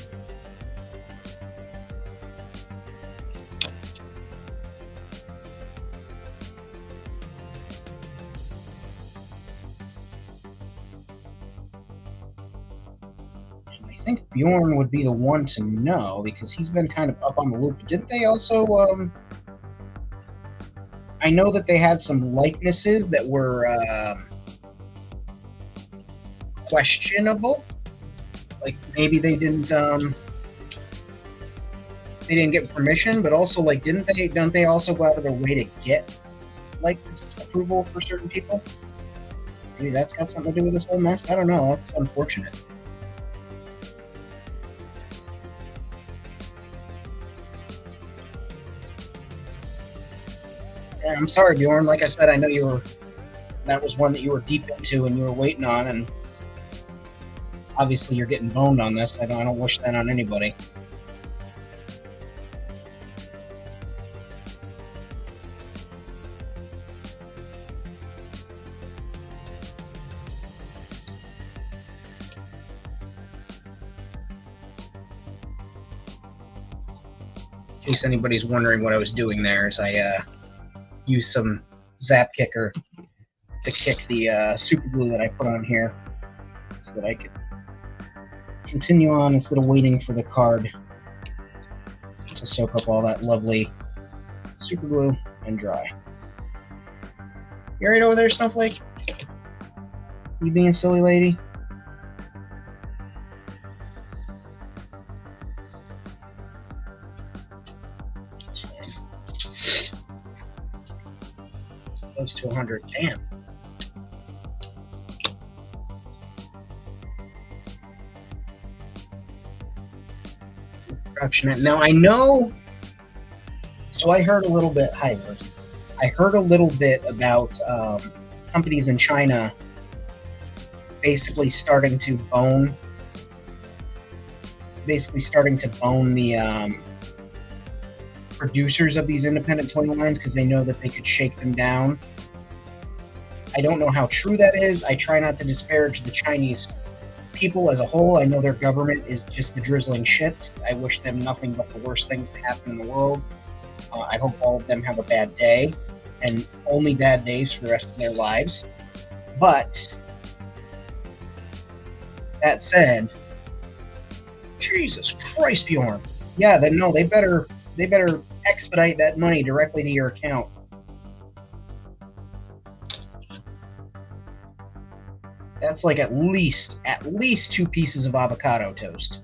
I think Bjorn would be the one to know because he's been kind of up on the loop. Didn't they also, I know that they had some likenesses that were questionable. Like maybe they didn't they didn't get permission, but also like don't they also go out of their way to get like this approval for certain people? Maybe that's got something to do with this whole mess. I don't know. That's unfortunate. Yeah, I'm sorry, Bjorn. Like I said, I know that was one that you were deep into and you were waiting on, and obviously you're getting boned on this. I don't wish that on anybody. In case anybody's wondering what I was doing there, is I used some zap kicker to kick the super glue that I put on here so that I could continue on instead of waiting for the card to soak up all that lovely super glue and dry. You right over there, Snowflake? You being a silly lady? That's fine. Close to 100. Damn. Now I know, so I heard a little bit, I heard a little bit about companies in China basically starting to bone the producers of these independent toy lines because they know that they could shake them down. I don't know how true that is. I try not to disparage the Chinese people as a whole. I know their government is just the drizzling shits. I wish them nothing but the worst things to happen in the world. I hope all of them have a bad day, and only bad days for the rest of their lives. But that said, Jesus Christ, Bjorn. Yeah, then no, they better expedite that money directly to your account. That's like at least 2 pieces of avocado toast.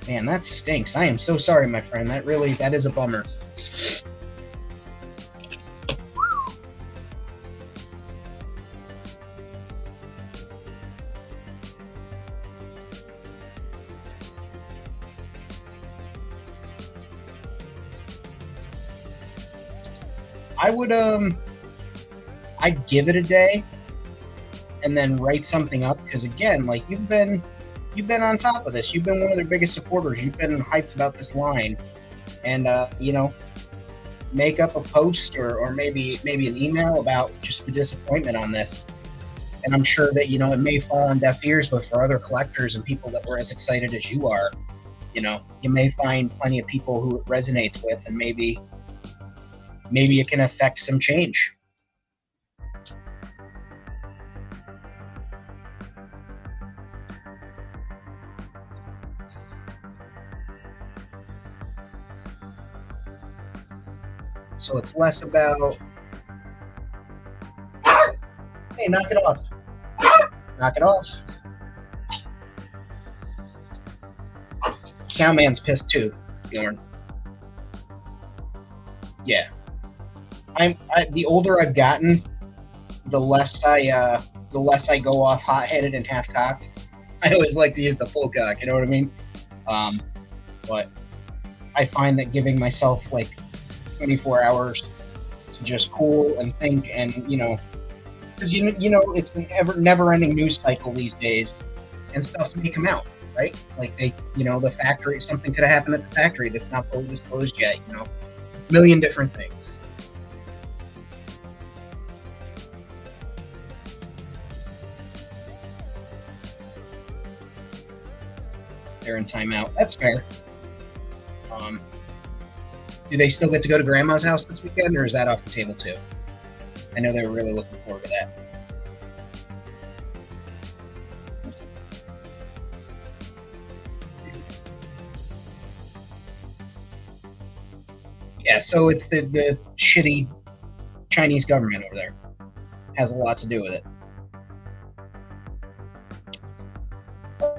Man, that stinks. I am so sorry, my friend. That is a bummer. I'd give it a day and then write something up, because again, like you've been on top of this. You've been one of their biggest supporters. You've been hyped about this line, and make up a post or maybe an email about just the disappointment on this. And I'm sure that it may fall on deaf ears, but for other collectors and people that were as excited as you are, you may find plenty of people who it resonates with, and maybe it can affect some change. So it's less about, hey, knock it off. Knock it off. Cowman's pissed too, Bjorn. Yeah. The older I've gotten, the less I go off hot-headed and half-cocked. I always like to use the full cock, you know what I mean? But I find that giving myself like 24 hours to just cool and think, and because it's an never-ending news cycle these days, and stuff may come out, right? Like the factory, something could have happened at the factory that's not fully disclosed yet. A million different things. They're in timeout. That's fair. Do they still get to go to Grandma's house this weekend, or is that off the table too? I know they were really looking forward to that. Yeah, so it's the shitty Chinese government over there. has a lot to do with it.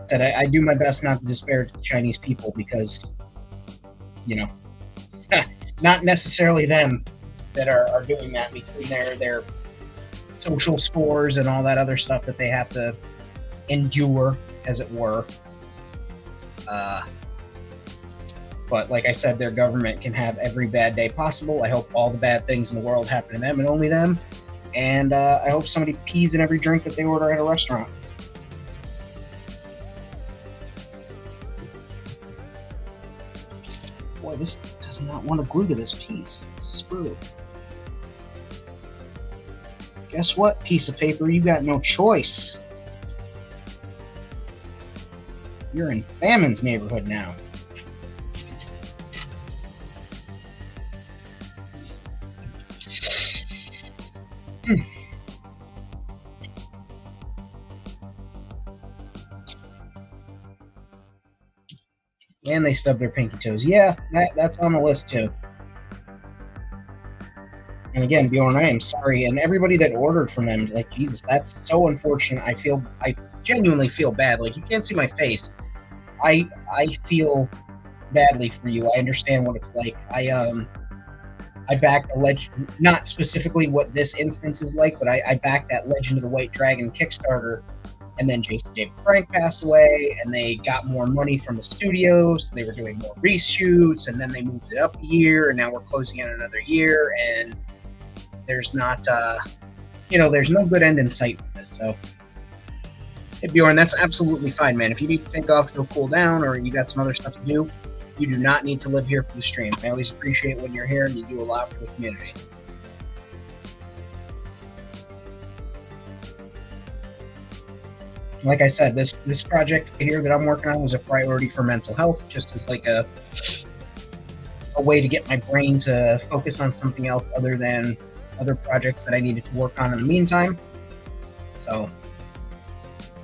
That I do my best not to disparage the Chinese people because, you know, not necessarily them that are doing that between their social scores and all that other stuff that they have to endure, as it were. But like I said, their government can have every bad day possible. I hope all the bad things in the world happen to them and only them. And I hope somebody pees in every drink that they order at a restaurant. Boy, this does not want to glue to this piece. Screw it. Guess what, piece of paper? You got no choice. You're in famine's neighborhood now. And they stub their pinky toes. Yeah, that's on the list too. And again, Bjorn, I am sorry, and everybody that ordered from them, like, Jesus, that's so unfortunate. I genuinely feel bad. Like, you can't see my face. I feel badly for you. I understand what it's like. I backed the Legend, not specifically what this instance is like, but I backed that Legend of the White Dragon Kickstarter, and then Jason David Frank passed away, and they got more money from the studios. So they were doing more reshoots, and then they moved it up a year, and now we're closing in another year, and there's not, there's no good end in sight with this. So, hey, Bjorn, that's absolutely fine, man. If you need to take off to go cool down, or you got some other stuff to do, you do not need to live here for the stream. I always appreciate when you're here and you do a lot for the community. Like I said, this project here that I'm working on was a priority for mental health, just as like a way to get my brain to focus on something else other than other projects that I needed to work on in the meantime. So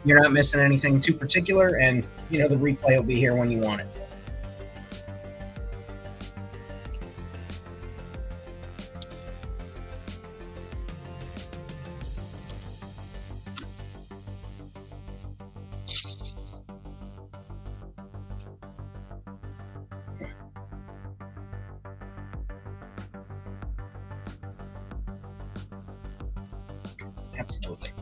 you're not missing anything too particular, and the replay will be here when you want it to. Absolutely.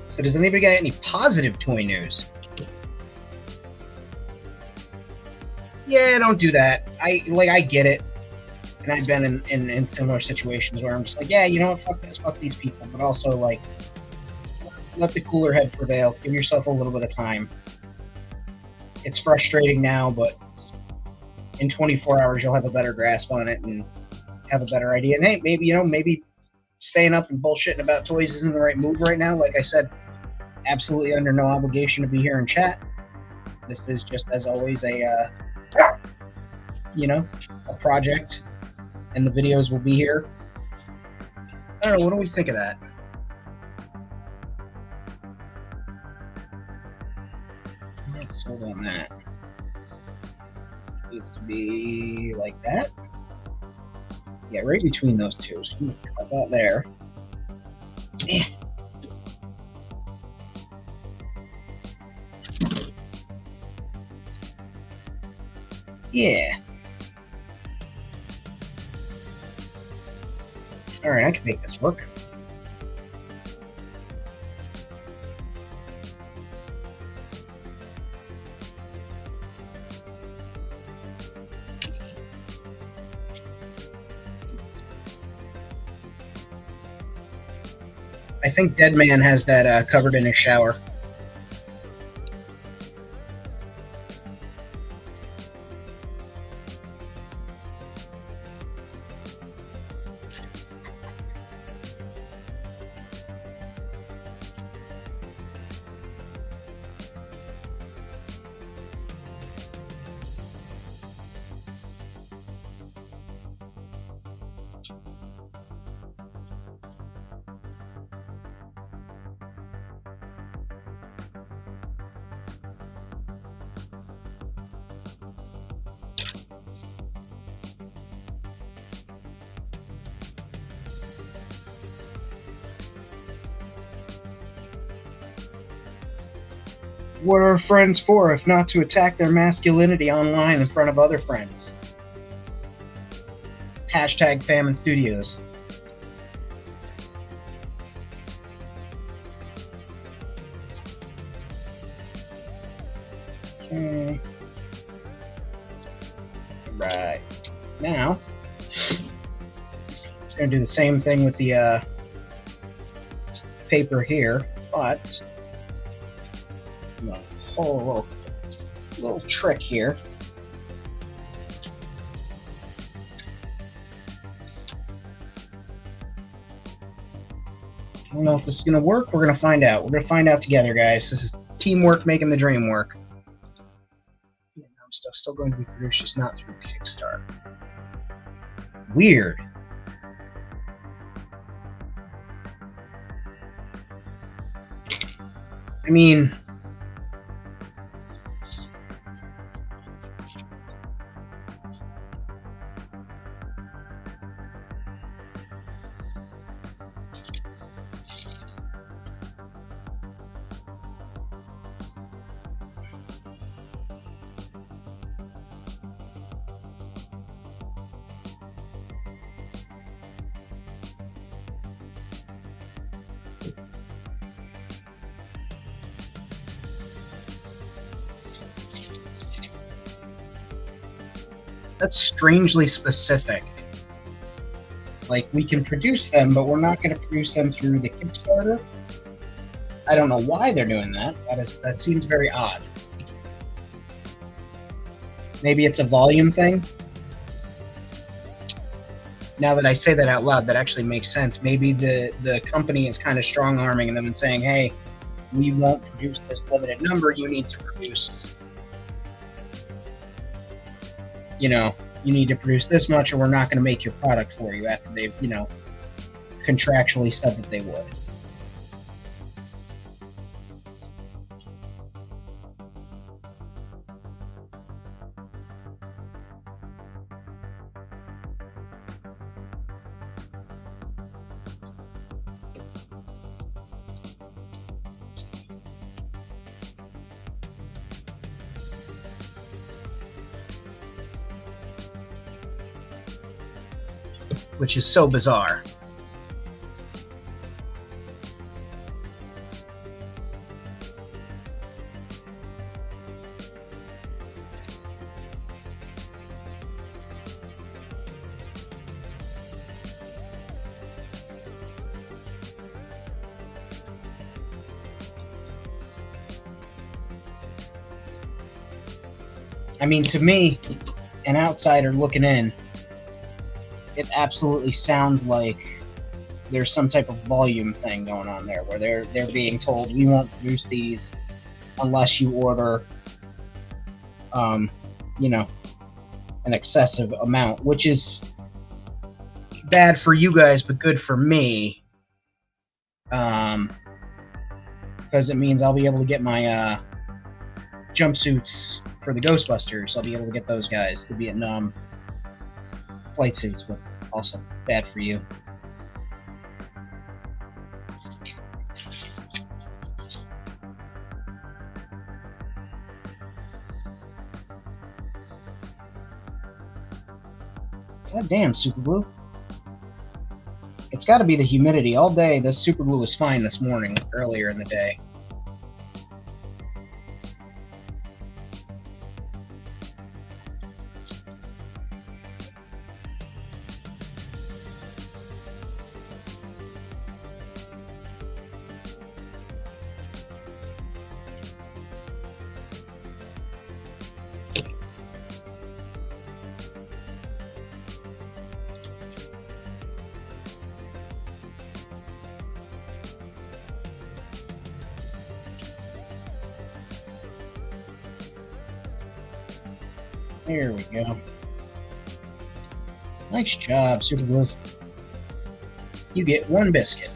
So does anybody got any positive toy news? Yeah, don't do that. I get it. And I've been in similar situations where I'm just like, yeah, you know what, fuck this, fuck these people. But also, like, let the cooler head prevail. Give yourself a little bit of time. It's frustrating now, but in 24 hours you'll have a better grasp on it and have a better idea. And hey, maybe staying up and bullshitting about toys isn't the right move right now. Like I said, absolutely under no obligation to be here and chat. This is just, as always, a project, and the videos will be here. I don't know, what do we think of that? Let's hold on that. It needs to be like that. Yeah, right between those two. So I'm going to cut that there. Yeah. Alright, I can make this work. I think Dead Man has that covered in his shower. What are friends for if not to attack their masculinity online in front of other friends? Hashtag Famine Studios. Okay. Right. Now, just going to do the same thing with the paper here, but a whole little trick here. I don't know if this is going to work. We're going to find out. We're going to find out together, guys. This is teamwork making the dream work. Stuff still going to be produced, just not through Kickstarter. Weird. I mean, that's strangely specific. Like, we can produce them, but we're not going to produce them through the Kickstarter. I don't know why they're doing that. That seems very odd. Maybe it's a volume thing. Now that I say that out loud, that actually makes sense. Maybe the company is kind of strong-arming them and saying, hey, we won't produce this limited number. You need to produce, you need to produce this much or we're not going to make your product for you after they've, contractually said that they would. Which is so bizarre. I mean, to me, an outsider looking in, it absolutely sounds like there's some type of volume thing going on there, where they're being told we won't produce these unless you order, an excessive amount, which is bad for you guys but good for me, because it means I'll be able to get my jumpsuits for the Ghostbusters. I'll be able to get those guys, the Vietnam flight suits, but also bad for you. God damn, super glue. It's got to be the humidity. All day, this super glue was fine this morning, earlier in the day. There we go. Nice job, super glue. You get one biscuit.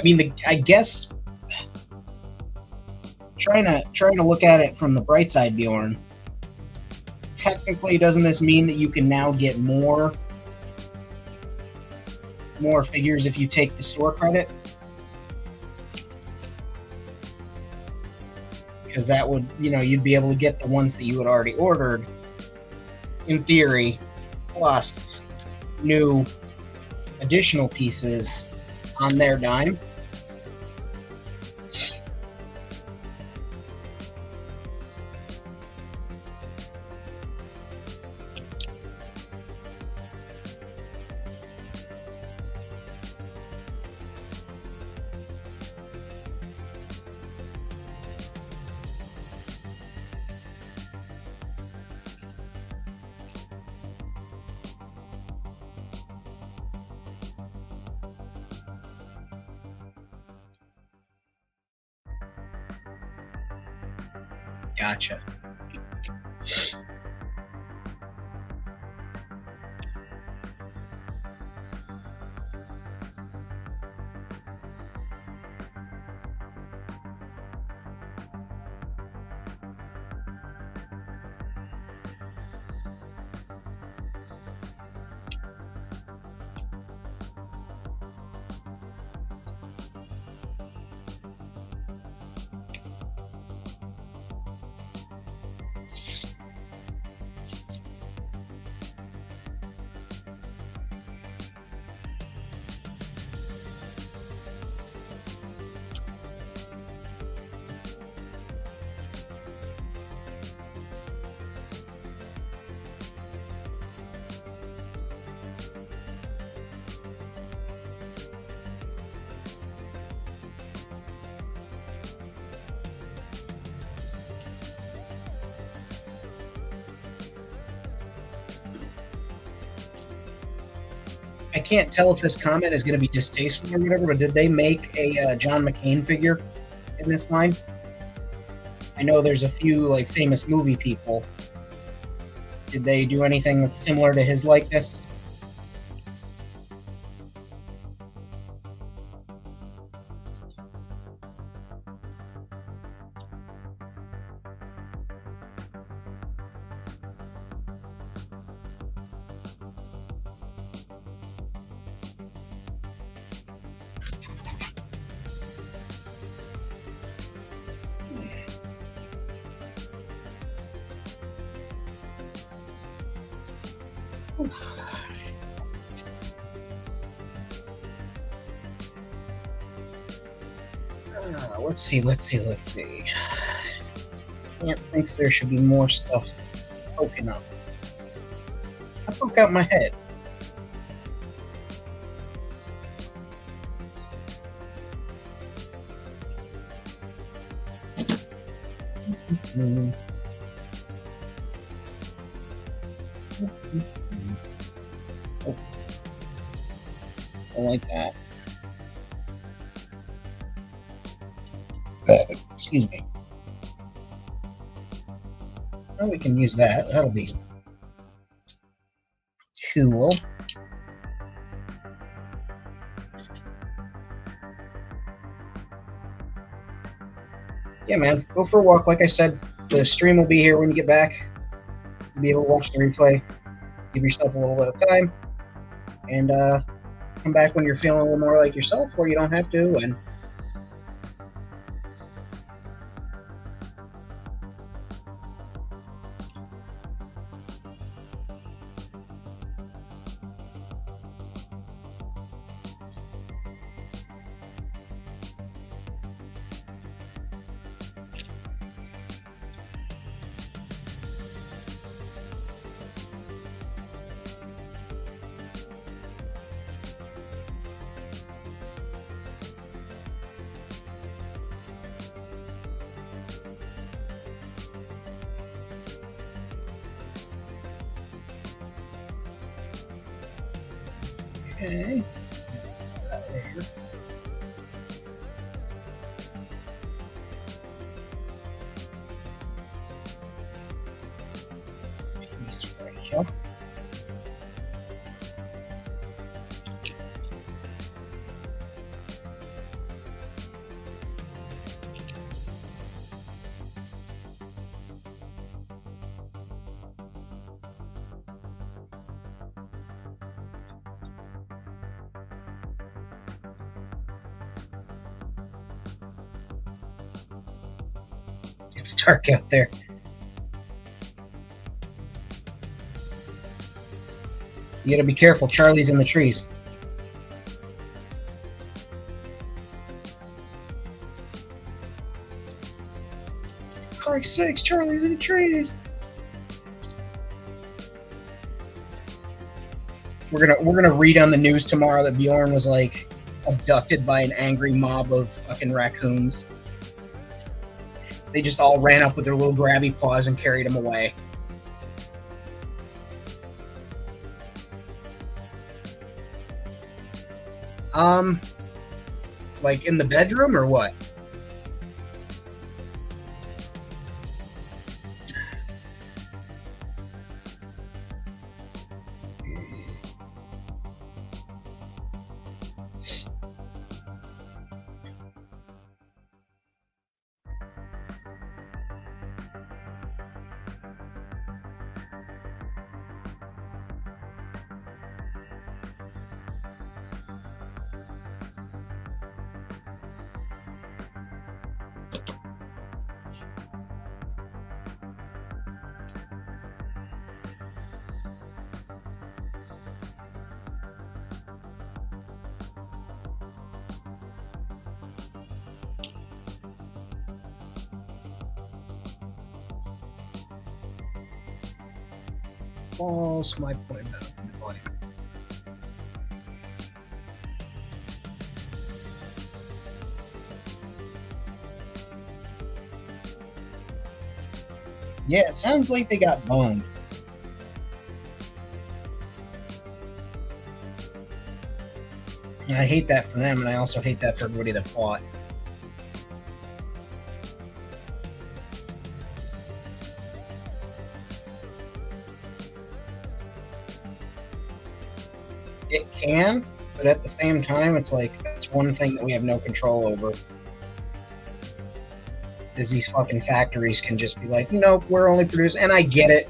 I mean, I guess trying to look at it from the bright side, Bjorn. Technically, doesn't this mean that you can now get more figures if you take the store credit? Because that would, you'd be able to get the ones that you had already ordered, in theory, plus new additional pieces on their dime. Gotcha. I can't tell if this comment is going to be distasteful or whatever, but did they make a John McCain figure in this line? I know there's a few like famous movie people. Did they do anything that's similar to his likeness? Let's see. Camp thinks there should be more stuff poking up. I poke out my head. Oh. I like that. Excuse me. Well, we can use that. That'll be cool. Yeah, man. Go for a walk. Like I said, the stream will be here when you get back. You'll be able to watch the replay. Give yourself a little bit of time. And come back when you're feeling a little more like yourself, or you don't have to. And okay. There. Right here. It's dark out there. You gotta be careful. Charlie's in the trees. Christ's sakes, Charlie's in the trees. We're gonna read on the news tomorrow that Bjorn was like abducted by an angry mob of fucking raccoons. They just all ran up with their little grabby paws and carried him away. Like in the bedroom or what? False, my point about blank. Yeah, it sounds like they got boned. And I hate that for them, and I also hate that for everybody that fought. It can, but at the same time, it's like, that's one thing that we have no control over. Is these fucking factories can just be like, nope, we're only producing, and I get it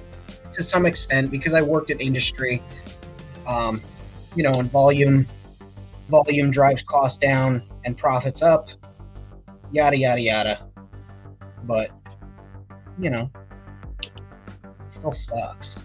to some extent because I worked in industry, you know, and volume drives costs down and profits up, yada yada yada. But you know, it still sucks.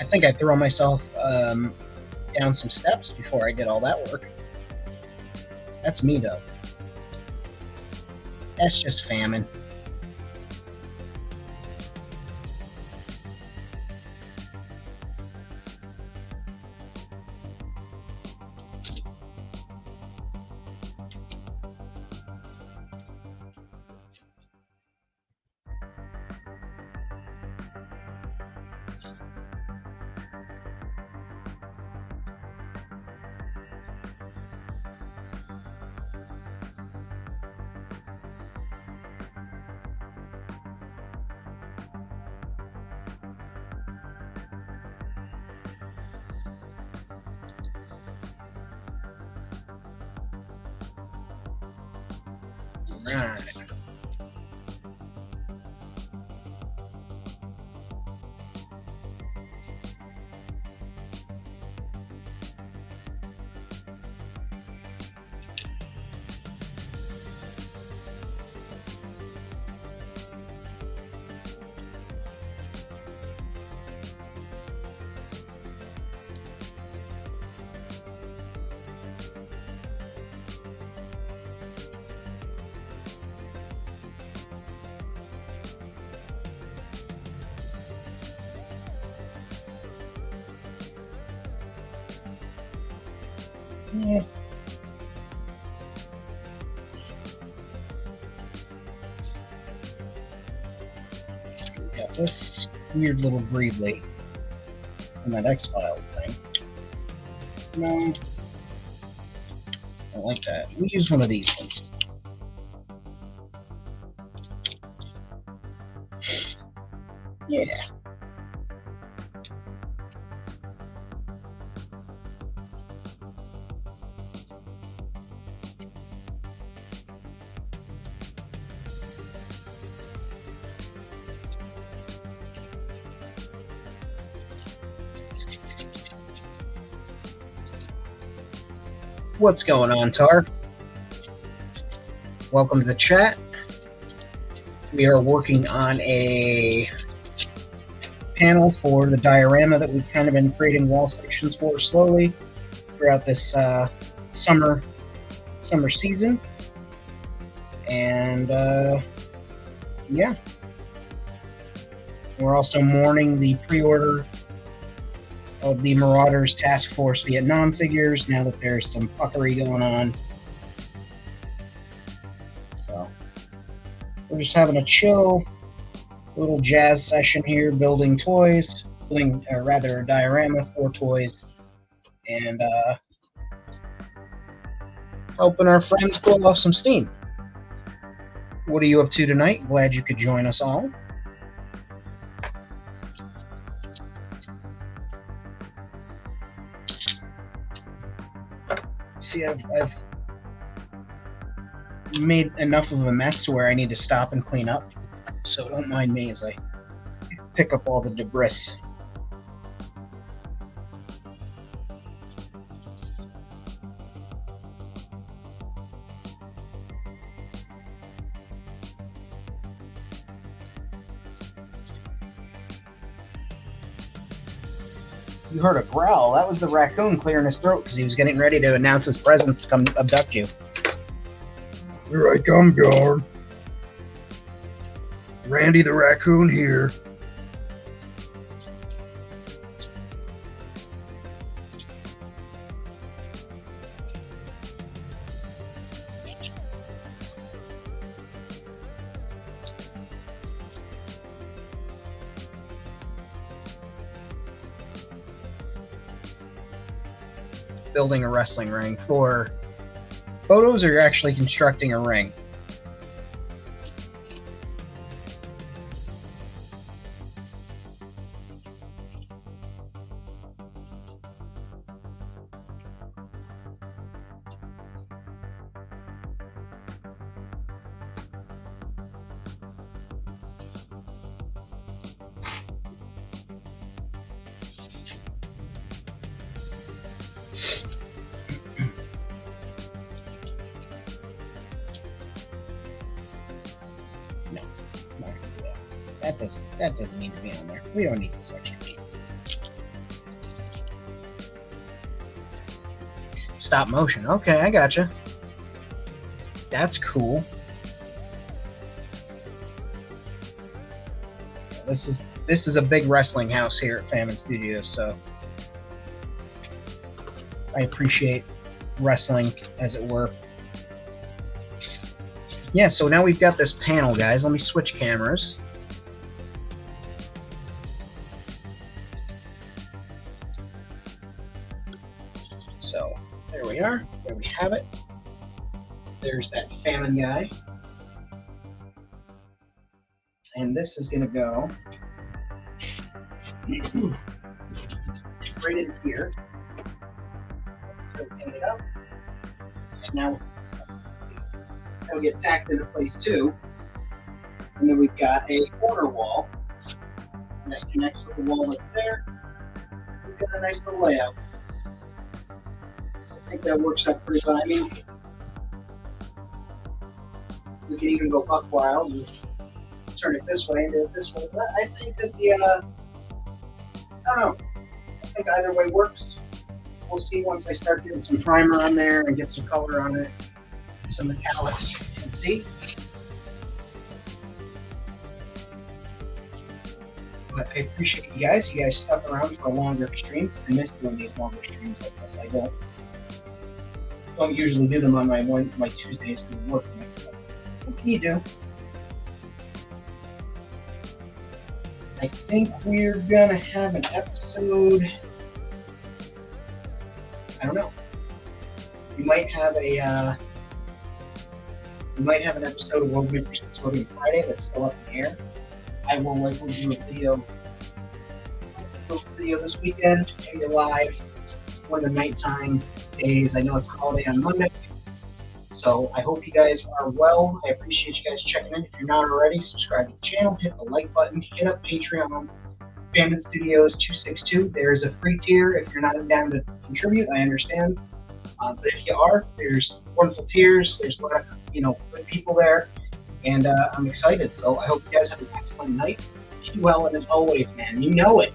I think I throw myself down some steps before I did all that work. That's me, though. That's just famine. Right. Yeah. So we got this weird little breedly and that X-Files thing. No. I like that. Let me use one of these ones. Yeah. What's going on, Tar? Welcome to the chat. We are working on a panel for the diorama that we've kind of been creating wall sections for slowly throughout this summer season. And yeah, we're also mourning the pre-order of the Marauders Task Force Vietnam figures now that there's some fuckery going on. So we're just having a chill little jazz session here, building toys, or rather a diorama for toys, and helping our friends blow off some steam. What are you up to tonight? Glad you could join us all. See, I've made enough of a mess to where I need to stop and clean up, so don't mind me as I pick up all the debris. You heard a growl. That was the raccoon clearing his throat because he was getting ready to announce his presence to come abduct you. Here I come, guard. Randy the raccoon here. Building a wrestling ring for photos, or you're actually constructing a ring? That doesn't need to be on there. We don't need this section. Stop motion. Okay, I gotcha. That's cool. This is a big wrestling house here at Famine Studios, so I appreciate wrestling, as it were. Yeah, so now we've got this panel, guys. Let me switch cameras. So there we are. There we have it. There's that famine guy. And this is going to go right in here. Let's go pin it up. And now it'll get tacked into place too. And then we've got a corner wall that connects with the wall that's there. We've got a nice little layout. I think that works out pretty fine. I mean, we could even go buck wild and turn it this way and do it this way. But I think that I don't know. I think either way works. We'll see once I start getting some primer on there and get some color on it, some metallics, and see. But I appreciate you guys. You guys stuck around for a longer stream. I miss doing these longer streams like this. I don't usually do them on my Tuesdays to work. What can you do? I think we're gonna have an episode. I don't know. we might have an episode of World Makers Exploding Friday that's still up in the air. I will likely do a video this weekend, maybe live for the nighttime days. I know it's a holiday on Monday, so I hope you guys are well. I appreciate you guys checking in. If you're not already, subscribe to the channel, hit the like button, hit up Patreon, Famine Studios 262. There is a free tier if you're not down to contribute. I understand, but if you are, there's wonderful tiers. There's a lot of good people there, and I'm excited. So I hope you guys have an excellent night. Be well, and as always, man, you know it.